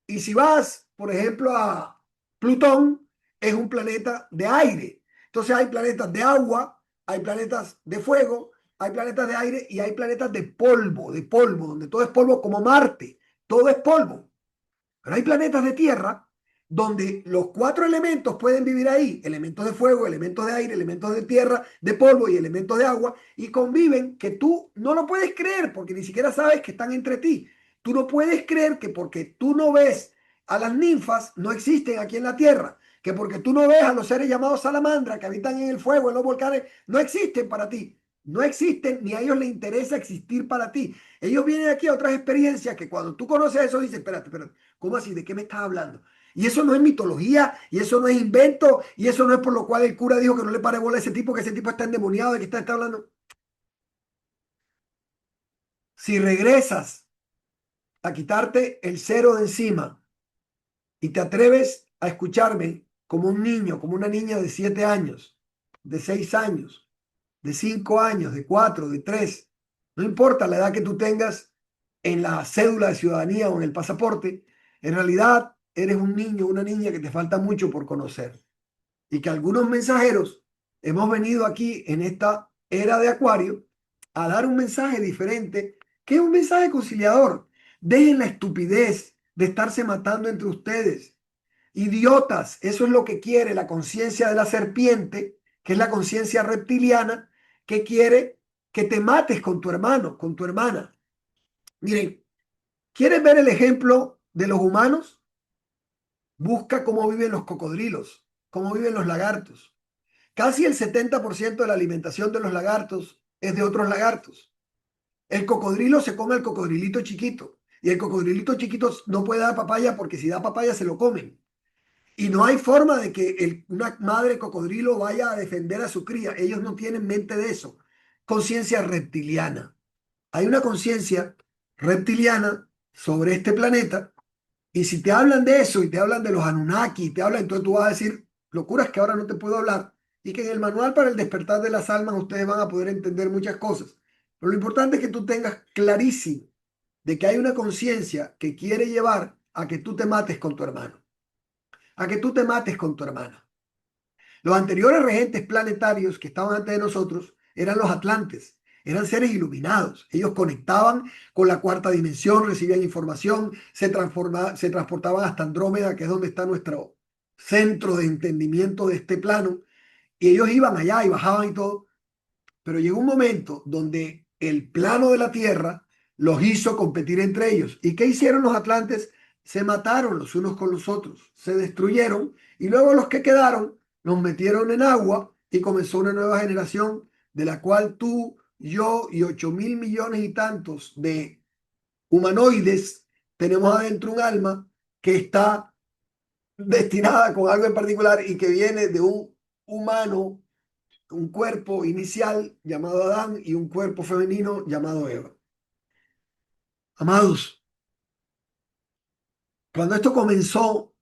Y si vas, por ejemplo, a Plutón, es un planeta de aire. Entonces hay planetas de agua, hay planetas de fuego, hay planetas de aire y hay planetas de polvo, donde todo es polvo como Marte, todo es polvo. Pero hay planetas de tierra donde los cuatro elementos pueden vivir ahí, elementos de fuego, elementos de aire, elementos de tierra, de polvo y elementos de agua, y conviven que tú no lo puedes creer porque ni siquiera sabes que están entre ti. Tú no puedes creer que porque tú no ves a las ninfas no existen aquí en la tierra, que porque tú no ves a los seres llamados salamandra que habitan en el fuego, en los volcanes, no existen para ti. No existen ni a ellos les interesa existir para ti. Ellos vienen aquí a otras experiencias que cuando tú conoces eso dices, espérate, espérate. ¿Cómo así? ¿De qué me estás hablando? Y eso no es mitología, y eso no es invento, y eso no es por lo cual el cura dijo que no le pare bola a ese tipo, que ese tipo está endemoniado, de que está hablando. Si regresas a quitarte el cero de encima y te atreves a escucharme como un niño, como una niña de 7 años, de 6 años, de 5 años, de 4, de 3, no importa la edad que tú tengas en la cédula de ciudadanía o en el pasaporte, en realidad eres un niño, una niña que te falta mucho por conocer. Y que algunos mensajeros hemos venido aquí en esta era de Acuario a dar un mensaje diferente, que es un mensaje conciliador. Dejen la estupidez de estarse matando entre ustedes. Idiotas, eso es lo que quiere la conciencia de la serpiente, que es la conciencia reptiliana, que quiere que te mates con tu hermano, con tu hermana. Miren, ¿quieres ver el ejemplo de los humanos? Busca cómo viven los cocodrilos, cómo viven los lagartos. Casi el 70% de la alimentación de los lagartos es de otros lagartos. El cocodrilo se come al cocodrilito chiquito y el cocodrilito chiquito no puede dar papaya porque si da papaya se lo comen. Y no hay forma de que una madre cocodrilo vaya a defender a su cría. Ellos no tienen mente de eso. Conciencia reptiliana. Hay una conciencia reptiliana sobre este planeta y si te hablan de eso y te hablan de los Anunnaki, y te hablan, entonces tú vas a decir locuras que ahora no te puedo hablar y que en el manual para el despertar de las almas ustedes van a poder entender muchas cosas. Pero lo importante es que tú tengas clarísimo de que hay una conciencia que quiere llevar a que tú te mates con tu hermano, a que tú te mates con tu hermana. Los anteriores regentes planetarios que estaban antes de nosotros eran los atlantes, eran seres iluminados. Ellos conectaban con la cuarta dimensión, recibían información, se transportaban hasta Andrómeda, que es donde está nuestro centro de entendimiento de este plano, y ellos iban allá y bajaban y todo, pero llegó un momento donde el plano de la Tierra los hizo competir entre ellos. ¿Y qué hicieron los atlantes? Se mataron los unos con los otros, se destruyeron y luego los que quedaron los metieron en agua y comenzó una nueva generación de la cual tú, yo y 8.000 millones y tantos de humanoides tenemos adentro un alma que está destinada con algo en particular y que viene de un humano, un cuerpo inicial llamado Adán y un cuerpo femenino llamado Eva. Amados, cuando esto comenzó,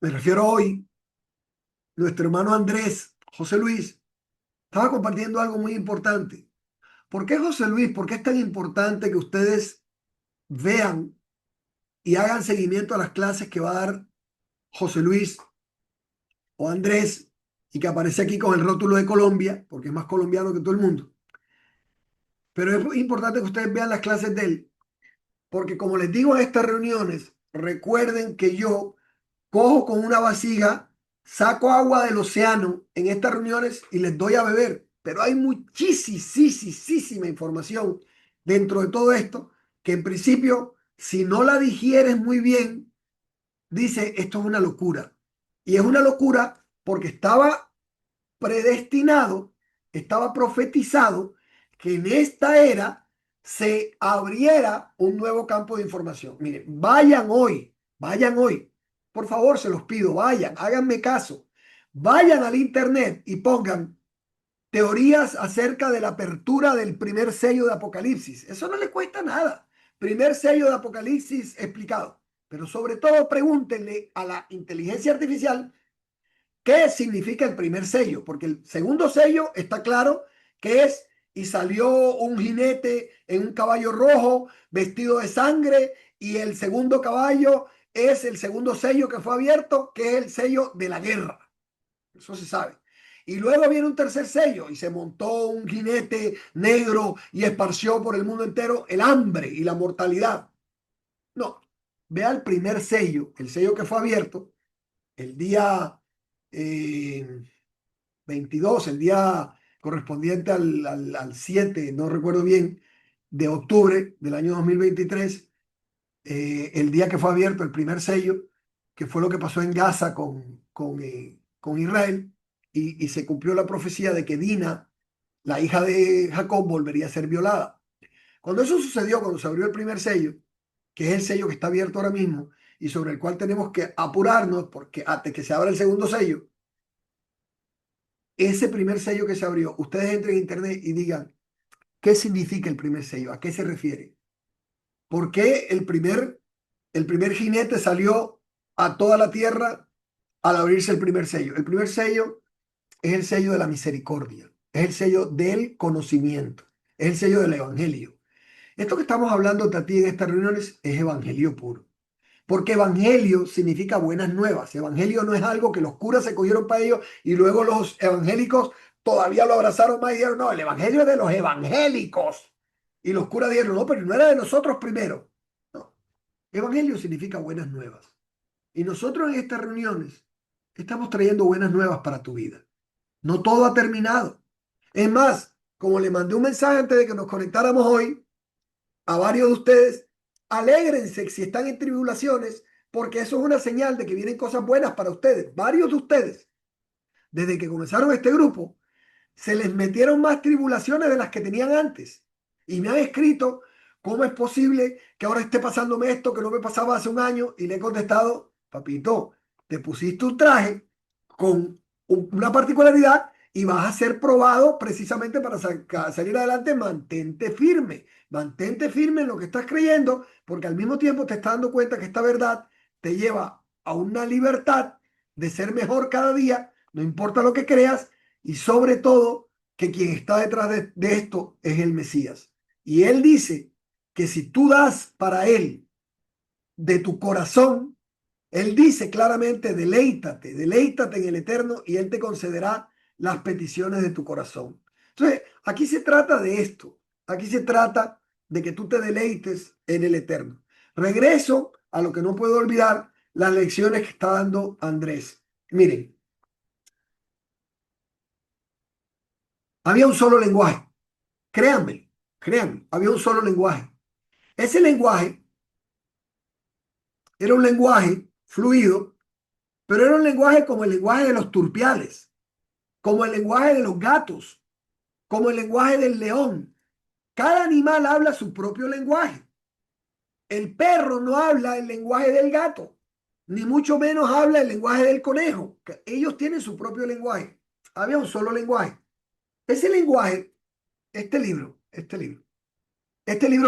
me refiero a hoy, nuestro hermano Andrés, José Luis, estaba compartiendo algo muy importante. ¿Por qué José Luis? ¿Por qué es tan importante que ustedes vean y hagan seguimiento a las clases que va a dar José Luis o Andrés? y que aparece aquí con el rótulo de Colombia, porque es más colombiano que todo el mundo. Pero es importante que ustedes vean las clases de él, porque como les digo en estas reuniones, recuerden que yo cojo con una vasija, saco agua del océano en estas reuniones y les doy a beber. Pero hay muchísima información dentro de todo esto que en principio, si no la digieres muy bien, dice, esto es una locura. Y es una locura porque estaba predestinado, estaba profetizado que en esta era se abriera un nuevo campo de información. Miren, vayan hoy, por favor, se los pido, vayan, háganme caso, vayan al internet y pongan teorías acerca de la apertura del primer sello de Apocalipsis. Eso no le cuesta nada. Primer sello de Apocalipsis explicado. Pero sobre todo pregúntenle a la inteligencia artificial qué significa el primer sello, porque el segundo sello está claro que es y salió un jinete en un caballo rojo vestido de sangre y el segundo caballo es el segundo sello que fue abierto, que es el sello de la guerra. Eso se sabe. Y luego viene un tercer sello y se montó un jinete negro y esparció por el mundo entero el hambre y la mortalidad. No, vea el primer sello, el sello que fue abierto el día eh, 22, el día correspondiente al 7, no recuerdo bien, de octubre del año 2023, el día que fue abierto el primer sello, que fue lo que pasó en Gaza con Israel, y se cumplió la profecía de que Dina, la hija de Jacob, volvería a ser violada. Cuando eso sucedió, cuando se abrió el primer sello, que es el sello que está abierto ahora mismo y sobre el cual tenemos que apurarnos, porque hasta que se abra el segundo sello, ese primer sello que se abrió, ustedes entren en internet y digan, ¿qué significa el primer sello? ¿A qué se refiere? ¿Por qué el primer jinete salió a toda la tierra al abrirse el primer sello? El primer sello es el sello de la misericordia, es el sello del conocimiento, es el sello del evangelio. Esto que estamos hablando de ti en estas reuniones es evangelio puro. Porque evangelio significa buenas nuevas. Evangelio no es algo que los curas se cogieron para ellos y luego los evangélicos todavía lo abrazaron más y dijeron, no, el evangelio es de los evangélicos. Y los curas dijeron, no, pero no era de nosotros primero. No, evangelio significa buenas nuevas. Y nosotros en estas reuniones estamos trayendo buenas nuevas para tu vida. No todo ha terminado. Es más, como le mandé un mensaje antes de que nos conectáramos hoy, a varios de ustedes, alégrense si están en tribulaciones, porque eso es una señal de que vienen cosas buenas para ustedes. Varios de ustedes, desde que comenzaron este grupo, se les metieron más tribulaciones de las que tenían antes. Y me han escrito, ¿cómo es posible que ahora esté pasándome esto que no me pasaba hace un año? Y le he contestado, papito, te pusiste un traje con una particularidad y vas a ser probado precisamente para salir adelante. Mantente firme en lo que estás creyendo, porque al mismo tiempo te estás dando cuenta que esta verdad te lleva a una libertad de ser mejor cada día, no importa lo que creas, y sobre todo que quien está detrás de esto es el Mesías. Y él dice que si tú das para él de tu corazón, él dice claramente, deleítate en el Eterno y él te concederá las peticiones de tu corazón. Entonces, aquí se trata de esto. Aquí se trata de que tú te deleites en el Eterno. Regreso a lo que no puedo olvidar, las lecciones que está dando Andrés. Miren, había un solo lenguaje. Créanme, había un solo lenguaje. Ese lenguaje era un lenguaje fluido, pero era un lenguaje como el lenguaje de los turpiales, como el lenguaje de los gatos, como el lenguaje del león. Cada animal habla su propio lenguaje. El perro no habla el lenguaje del gato, ni mucho menos habla el lenguaje del conejo. Ellos tienen su propio lenguaje. Había un solo lenguaje. Ese lenguaje, este libro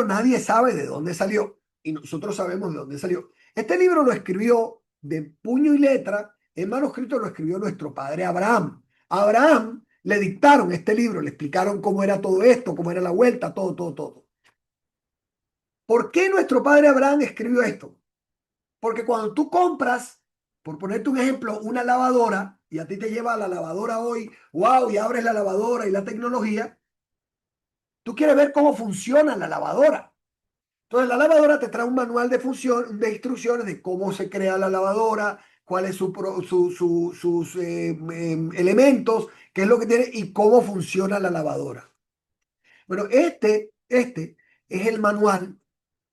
nadie sabe de dónde salió y nosotros sabemos de dónde salió. Este libro lo escribió de puño y letra, en manuscrito lo escribió nuestro padre Abraham. A Abraham le dictaron este libro, le explicaron cómo era todo esto, cómo era la vuelta, todo. ¿Por qué nuestro padre Abraham escribió esto? Porque cuando tú compras, por ponerte un ejemplo, una lavadora, y a ti te lleva a la lavadora hoy, wow, y abres la lavadora y la tecnología, tú quieres ver cómo funciona la lavadora. Entonces la lavadora te trae un manual de función, de instrucciones de cómo se crea la lavadora, cuáles sus elementos, qué es lo que tiene y cómo funciona la lavadora. Bueno, este es el manual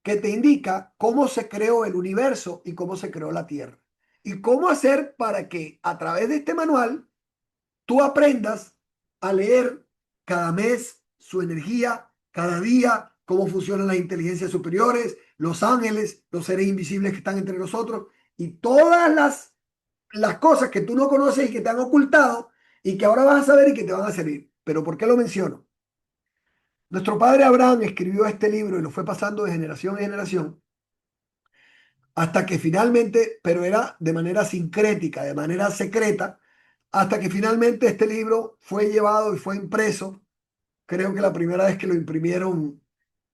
que te indica cómo se creó el universo y cómo se creó la Tierra. Y cómo hacer para que a través de este manual tú aprendas a leer cada mes su energía, cada día, cómo funcionan las inteligencias superiores, los ángeles, los seres invisibles que están entre nosotros y todas las cosas que tú no conoces y que te han ocultado y que ahora vas a saber y que te van a servir. Pero ¿por qué lo menciono? Nuestro padre Abraham escribió este libro y lo fue pasando de generación en generación hasta que finalmente, pero era de manera sincrética, de manera secreta, hasta que finalmente este libro fue llevado y fue impreso. Creo que la primera vez que lo imprimieron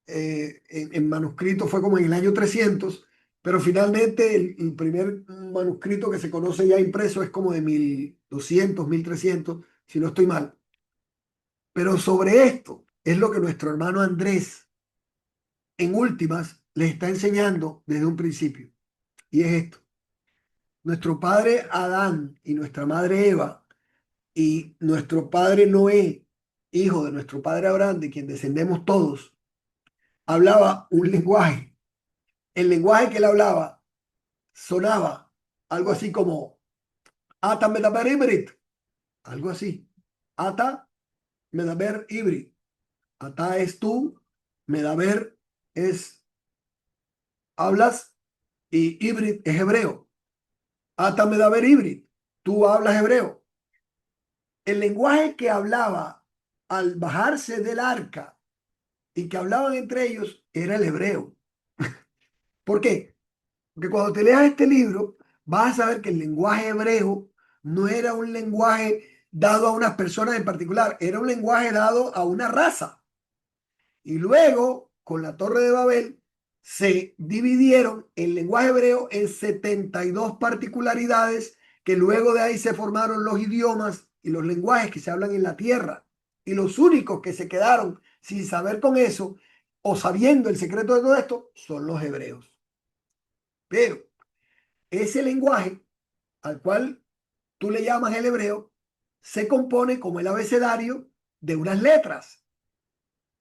en manuscrito fue como en el año 300, pero finalmente el primer manuscrito que se conoce ya impreso es como de 1200, 1300, si no estoy mal. Pero sobre esto es lo que nuestro hermano Andrés, en últimas, les está enseñando desde un principio. Y es esto. Nuestro padre Adán y nuestra madre Eva y nuestro padre Noé, hijo de nuestro padre Abraham, de quien descendemos todos, hablaba un lenguaje. El lenguaje que él hablaba sonaba algo así como Ata medaber ibrit, algo así. Ata medaber ibrit. Ata es tú, medaber es hablas y ibrit es hebreo. Ata medaber ibrit, tú hablas hebreo. El lenguaje que hablaba al bajarse del arca y que hablaban entre ellos era el hebreo. ¿Por qué? Porque cuando te leas este libro, vas a saber que el lenguaje hebreo no era un lenguaje dado a unas personas en particular, era un lenguaje dado a una raza. Y luego, con la Torre de Babel, se dividieron el lenguaje hebreo en 72 particularidades que luego de ahí se formaron los idiomas y los lenguajes que se hablan en la tierra. Y los únicos que se quedaron sin saber con eso o sabiendo el secreto de todo esto son los hebreos. Pero ese lenguaje al cual tú le llamas el hebreo se compone como el abecedario de unas letras.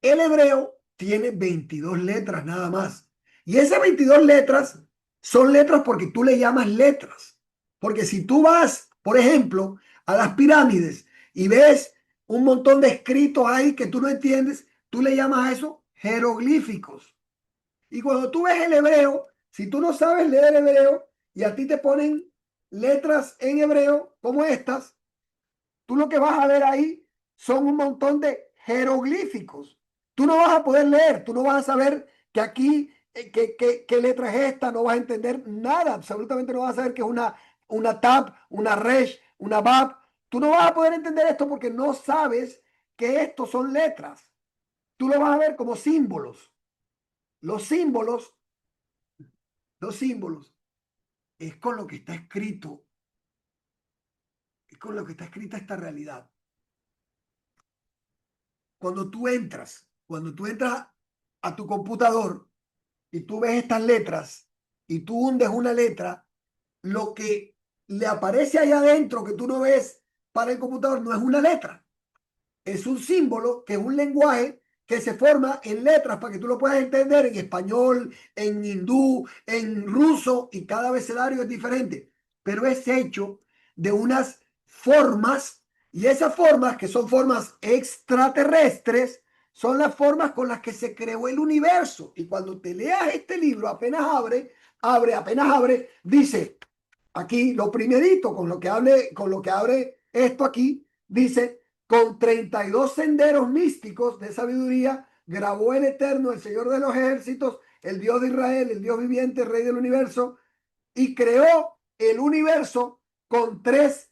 El hebreo tiene 22 letras nada más. Y esas 22 letras son letras porque tú le llamas letras. Porque si tú vas, por ejemplo, a las pirámides y ves un montón de escritos ahí que tú no entiendes, tú le llamas a eso jeroglíficos. Y cuando tú ves el hebreo, si tú no sabes leer hebreo y a ti te ponen letras en hebreo como estas, tú lo que vas a ver ahí son un montón de jeroglíficos. Tú no vas a poder leer, tú no vas a saber que aquí, qué letra es esta, no vas a entender nada, absolutamente no vas a saber que es una tab, una resh, una bab. Tú no vas a poder entender esto porque no sabes que estos son letras. Tú lo vas a ver como símbolos. Los símbolos, los símbolos, es con lo que está escrito, es con lo que está escrita esta realidad. Cuando tú entras a tu computador y tú ves estas letras y tú hundes una letra, lo que le aparece allá adentro que tú no ves para el computador no es una letra, es un símbolo que es un lenguaje que se forma en letras para que tú lo puedas entender en español, en hindú, en ruso y cada abecedario es diferente, pero es hecho de unas formas y esas formas que son formas extraterrestres son las formas con las que se creó el universo. Y cuando te leas este libro, apenas abre, dice aquí lo primerito con lo que abre esto aquí, dice con 32 senderos místicos de sabiduría, grabó el Eterno, el Señor de los ejércitos, el Dios de Israel, el Dios viviente, el Rey del universo, y creó el universo con 3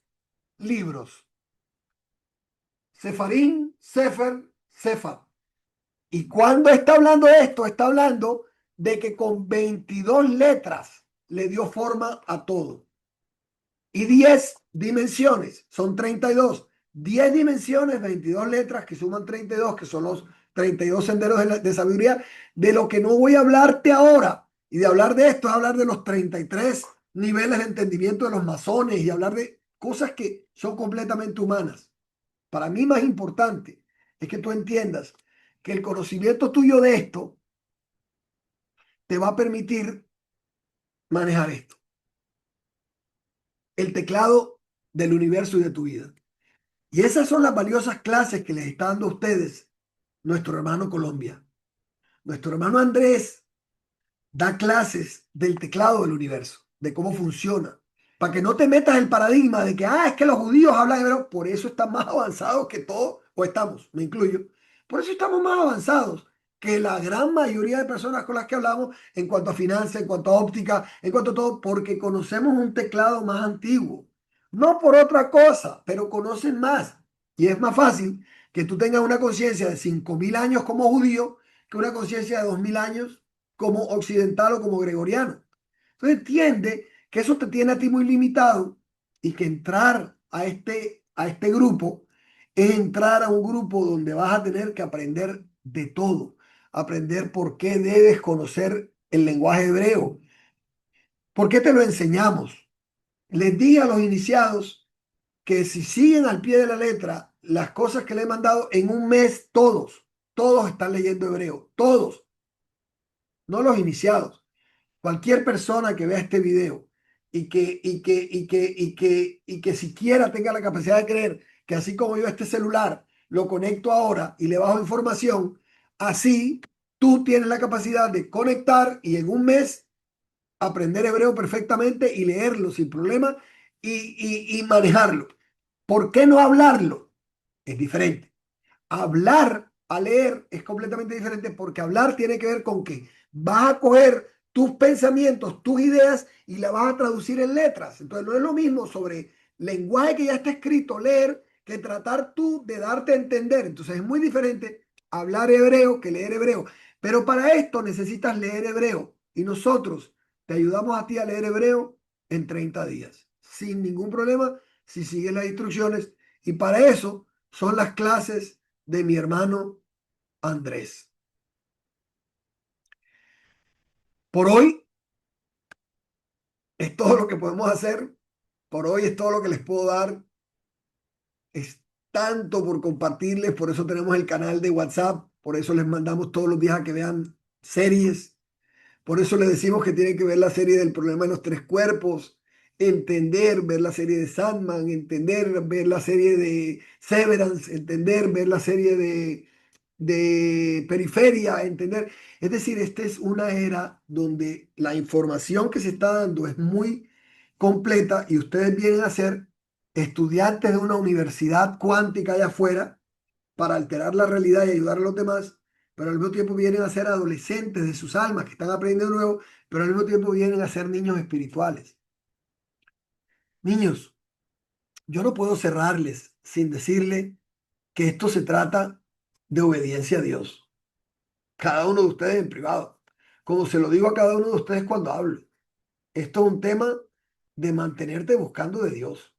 libros. Sefarín, Sefer, Sefar. Y cuando está hablando de esto, está hablando de que con 22 letras le dio forma a todo. y 10 dimensiones, son 32. 10 dimensiones, 22 letras que suman 32, que son los 32 senderos de sabiduría, de lo que no voy a hablarte ahora. Y de hablar de esto es hablar de los 33 niveles de entendimiento de los masones y hablar de cosas que son completamente humanas. Para mí más importante es que tú entiendas que el conocimiento tuyo de esto te va a permitir manejar esto, el teclado del universo y de tu vida. Y esas son las valiosas clases que les está dando a ustedes nuestro hermano Colombia. Nuestro hermano Andrés da clases del teclado del universo, de cómo funciona, para que no te metas el paradigma de que, es que los judíos hablan hebreo, por eso están más avanzados que todos, o estamos, me incluyo, por eso estamos más avanzados que la gran mayoría de personas con las que hablamos en cuanto a finanzas, en cuanto a óptica, en cuanto a todo, porque conocemos un teclado más antiguo. No por otra cosa, pero conocen más. Y es más fácil que tú tengas una conciencia de 5.000 años como judío que una conciencia de 2.000 años como occidental o como gregoriano. Entonces entiende que eso te tiene a ti muy limitado y que entrar a este grupo es entrar a un grupo donde vas a tener que aprender de todo, aprender por qué debes conocer el lenguaje hebreo, por qué te lo enseñamos. Les di a los iniciados que si siguen al pie de la letra las cosas que le he mandado en un mes, todos están leyendo hebreo, todos, no los iniciados. Cualquier persona que vea este video y que siquiera tenga la capacidad de creer que así como yo este celular lo conecto ahora y le bajo información, así tú tienes la capacidad de conectar y en un mes aprender hebreo perfectamente y leerlo sin problema y manejarlo. ¿Por qué no hablarlo? Es diferente. Hablar a leer es completamente diferente porque hablar tiene que ver con que vas a coger tus pensamientos, tus ideas y las vas a traducir en letras. Entonces no es lo mismo sobre lenguaje que ya está escrito, leer, que tratar tú de darte a entender. Entonces es muy diferente hablar hebreo que leer hebreo. Pero para esto necesitas leer hebreo y nosotros te ayudamos a ti a leer hebreo en 30 días, sin ningún problema, si sigues las instrucciones. Y para eso son las clases de mi hermano Andrés. Por hoy es todo lo que podemos hacer. Por hoy es todo lo que les puedo dar. Es tanto por compartirles. Por eso tenemos el canal de WhatsApp. Por eso les mandamos todos los días a que vean series. Por eso les decimos que tienen que ver la serie del problema de los tres cuerpos. Entender, ver la serie de Sandman. Entender, ver la serie de Severance. Entender, ver la serie de periferia, entender. Es decir, esta es una era donde la información que se está dando es muy completa y ustedes vienen a ser estudiantes de una universidad cuántica allá afuera para alterar la realidad y ayudar a los demás, pero al mismo tiempo vienen a ser adolescentes de sus almas que están aprendiendo nuevo, pero al mismo tiempo vienen a ser niños espirituales. Niños, yo no puedo cerrarles sin decirle que esto se trata de obediencia a Dios. Cada uno de ustedes en privado, como se lo digo a cada uno de ustedes cuando hablo. Esto es un tema de mantenerte buscando de Dios.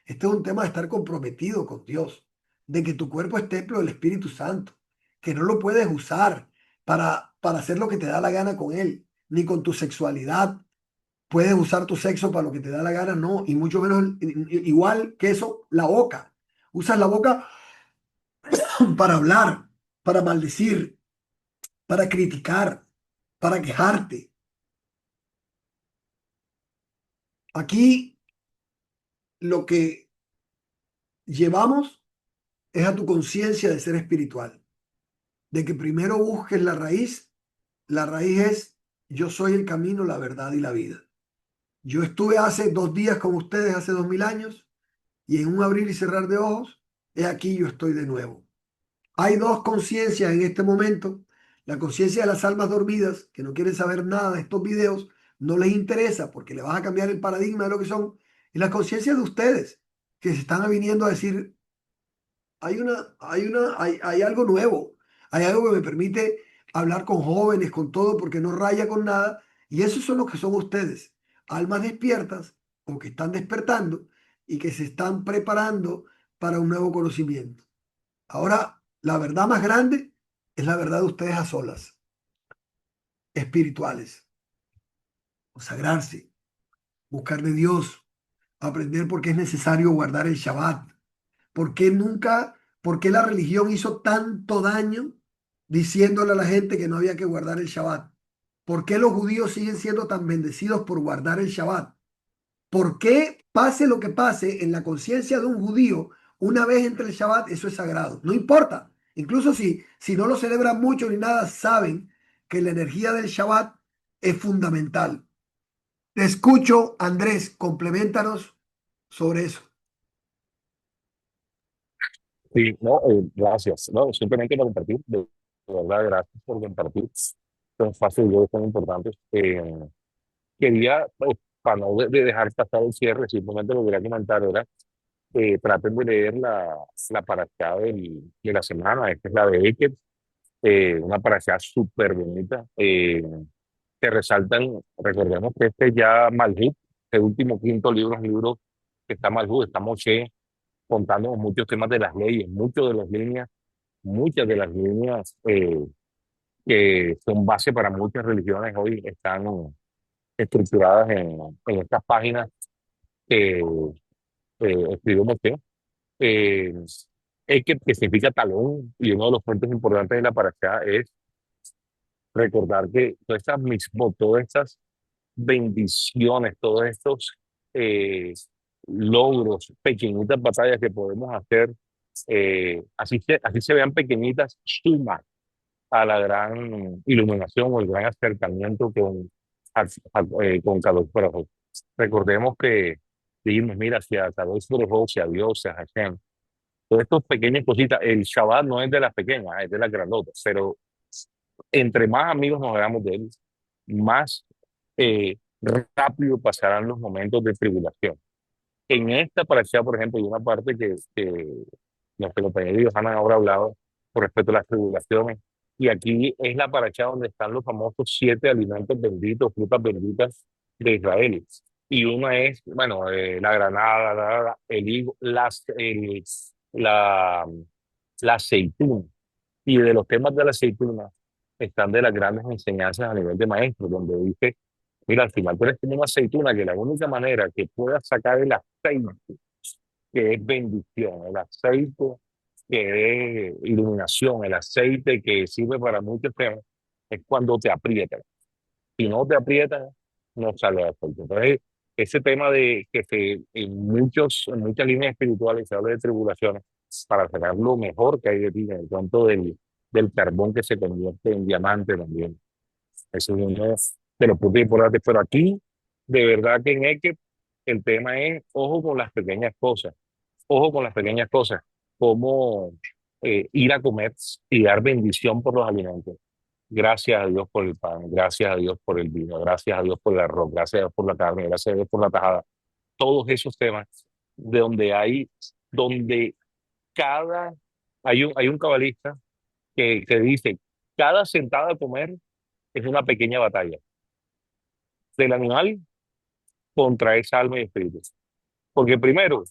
Este es un tema de estar comprometido con Dios, de que tu cuerpo es templo del Espíritu Santo, que no lo puedes usar para hacer lo que te da la gana con él, ni con tu sexualidad. Puedes usar tu sexo para lo que te da la gana, no, y mucho menos igual que eso, la boca. Usas la boca para hablar, para maldecir, para criticar, para quejarte. Aquí lo que llevamos es a tu conciencia de ser espiritual, de que primero busques la raíz. La raíz es: yo soy el camino, la verdad y la vida. Yo estuve hace 2 días con ustedes, hace 2.000 años, y en un abrir y cerrar de ojos, he aquí yo estoy de nuevo. Hay dos conciencias en este momento: la conciencia de las almas dormidas, que no quieren saber nada de estos videos, no les interesa porque le vas a cambiar el paradigma de lo que son, y la conciencia de ustedes, que se están viniendo a decir: hay algo nuevo, hay algo que me permite hablar con jóvenes, con todo, porque no raya con nada. Y esos son los que son ustedes, almas despiertas o que están despertando y que se están preparando para un nuevo conocimiento. Ahora, la verdad más grande es la verdad de ustedes a solas, espirituales, consagrarse, buscar de Dios, aprender por qué es necesario guardar el Shabbat, por qué nunca, por qué la religión hizo tanto daño diciéndole a la gente que no había que guardar el Shabbat, por qué los judíos siguen siendo tan bendecidos por guardar el Shabbat. ¿Por qué pase lo que pase en la conciencia de un judío una vez entre el Shabbat, eso es sagrado? No importa. Incluso si no lo celebran mucho ni nada, saben que la energía del Shabbat es fundamental. Te escucho, Andrés, complementanos sobre eso. Sí, no, gracias. No, simplemente por compartir, de verdad, gracias por compartir. Son espacios yo son importantes. Quería, pues, para no dejar pasar el cierre, simplemente lo que quería comentar era, traten de leer la parashá de la semana, esta es la de Eker, una parashá súper bonita. Te resaltan, recordemos que este ya Malhut, el último quinto libro, es un libro que está Malhut, está Moshe contándonos muchos temas de las leyes, muchas de las líneas que son base para muchas religiones hoy están estructuradas en estas páginas que escribió Moshe. Eh, que significa talón, y uno de los puntos importantes de la parasha es recordar que todas estas mitzvot, todas estas bendiciones, todos estos eh, logros, pequeñitas batallas que podemos hacer, así se vean pequeñitas, suman a la gran iluminación o el gran acercamiento con Kadosh Baruj. Recordemos que dijimos, mira, hacia Kadosh Baruj, hacia Dios, hacia Hashem. Todas estas pequeñas cositas, el Shabbat no es de las pequeñas, es de las grandotas, pero entre más amigos nos hagamos de él, más rápido pasarán los momentos de tribulación. En esta parasha, por ejemplo, hay una parte que los que los pequeños han ahora hablado con respecto a las tribulaciones. Y aquí es la parasha donde están los famosos 7 alimentos benditos, frutas benditas de Israel. Y una es, bueno, la granada, el higo, la, la aceituna. Y de los temas de la aceituna están de las grandes enseñanzas a nivel de maestro, donde dice, mira, al final tú eres como una aceituna que la única manera que puedas sacar el aceite, que es bendición, el aceite que es iluminación, el aceite que sirve para muchos temas, es cuando te aprietan. Si no te aprietan, no sale aceite. Entonces, ese tema de que en muchas líneas espirituales se habla de tribulaciones para sacar lo mejor que hay de ti, en el cuanto del carbón que se convierte en diamante también. Eso es uno de los puntos importantes. Pero aquí, de verdad que en Eke, el tema es ojo con las pequeñas cosas. Ojo con las pequeñas cosas. Como ir a comer y dar bendición por los alimentos. Gracias a Dios por el pan, gracias a Dios por el vino, gracias a Dios por el arroz, gracias a Dios por la carne, gracias a Dios por la tajada. Todos esos temas de donde cada, hay un cabalista que dice, cada sentada a comer es una pequeña batalla del animal contra esa alma y espíritu. Porque primero,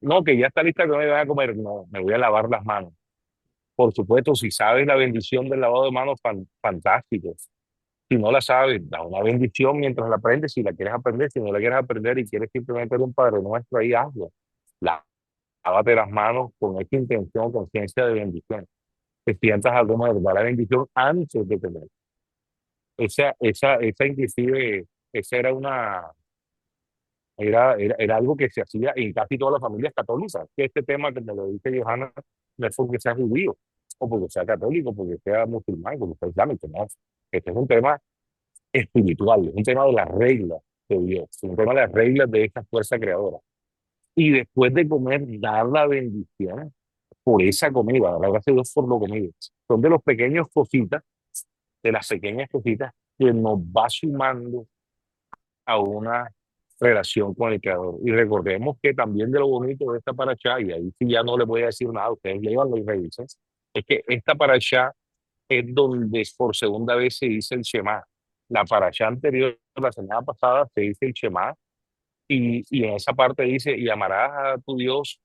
no, que ya está lista que me voy a comer, no, me voy a lavar las manos. Por supuesto, si sabes la bendición del lavado de manos, fantástico. Si no la sabes, da una bendición mientras la aprendes, si la quieres aprender, si no la quieres aprender y quieres simplemente ser un Padre Nuestro, ahí hazlo. Lávate las manos con esta intención, conciencia de bendición. Que sientas algo más, da la bendición antes de tener. Esa inclusive, esa era algo que se hacía en casi todas las familias católicas. Que este tema, que me lo dice Johanna, no es porque sea judío, o porque sea católico, porque sea musulmán, porque sea islámico, no. Este es un tema espiritual, es un tema de las reglas de Dios, es un tema de las reglas de esta fuerza creadora. Y después de comer, dar la bendición por esa comida, dar gracias a Dios por lo comido. Son de los pequeños cositas, de las pequeñas cositas que nos va sumando a una relación con el creador. Y recordemos que también de lo bonito de esta paracha, y ahí sí ya no les voy a decir nada, ustedes léanlo y revisen, es que esta paracha es donde por segunda vez se dice el Shema. La paracha anterior, la semana pasada, se dice el Shema Y en esa parte dice, y amarás a tu Dios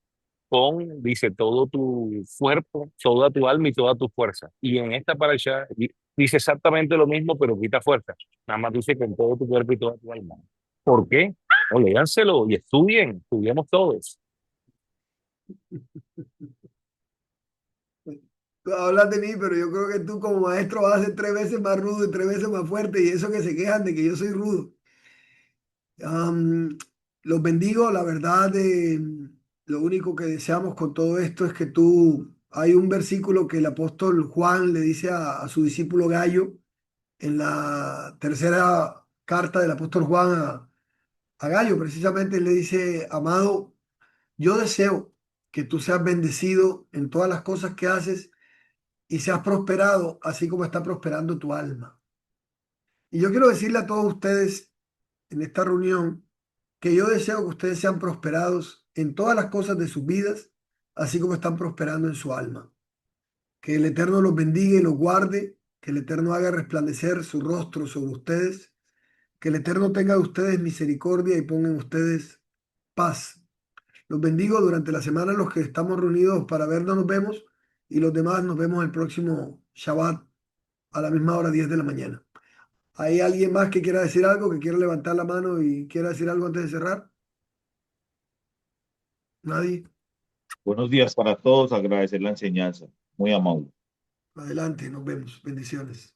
con, dice, todo tu cuerpo, toda tu alma y toda tu fuerza. Y en esta parasha dice exactamente lo mismo, pero quita fuerza. Nada más dice con todo tu cuerpo y toda tu alma. ¿Por qué? O léanselo y estudien, estudiemos todos. Tú hablas de mí, pero yo creo que tú como maestro vas a ser 3 veces más rudo y 3 veces más fuerte, y eso que se quejan de que yo soy rudo. Am, los bendigo, la verdad, lo único que deseamos con todo esto es que hay un versículo que el apóstol Juan le dice a su discípulo Gallo en la tercera carta del apóstol Juan a Gallo, precisamente él le dice, amado, yo deseo que tú seas bendecido en todas las cosas que haces y seas prosperado, así como está prosperando tu alma. Y yo quiero decirle a todos ustedes en esta reunión que yo deseo que ustedes sean prosperados en todas las cosas de sus vidas, así como están prosperando en su alma. Que el Eterno los bendiga y los guarde, que el Eterno haga resplandecer su rostro sobre ustedes, que el Eterno tenga de ustedes misericordia y ponga en ustedes paz. Los bendigo durante la semana en los que estamos reunidos para vernos, nos vemos, y los demás nos vemos el próximo Shabbat a la misma hora, 10 de la mañana. ¿Hay alguien más que quiera decir algo, que quiera levantar la mano y quiera decir algo antes de cerrar? Nadie. Buenos días para todos, agradecer la enseñanza. Muy amable. Adelante, nos vemos. Bendiciones.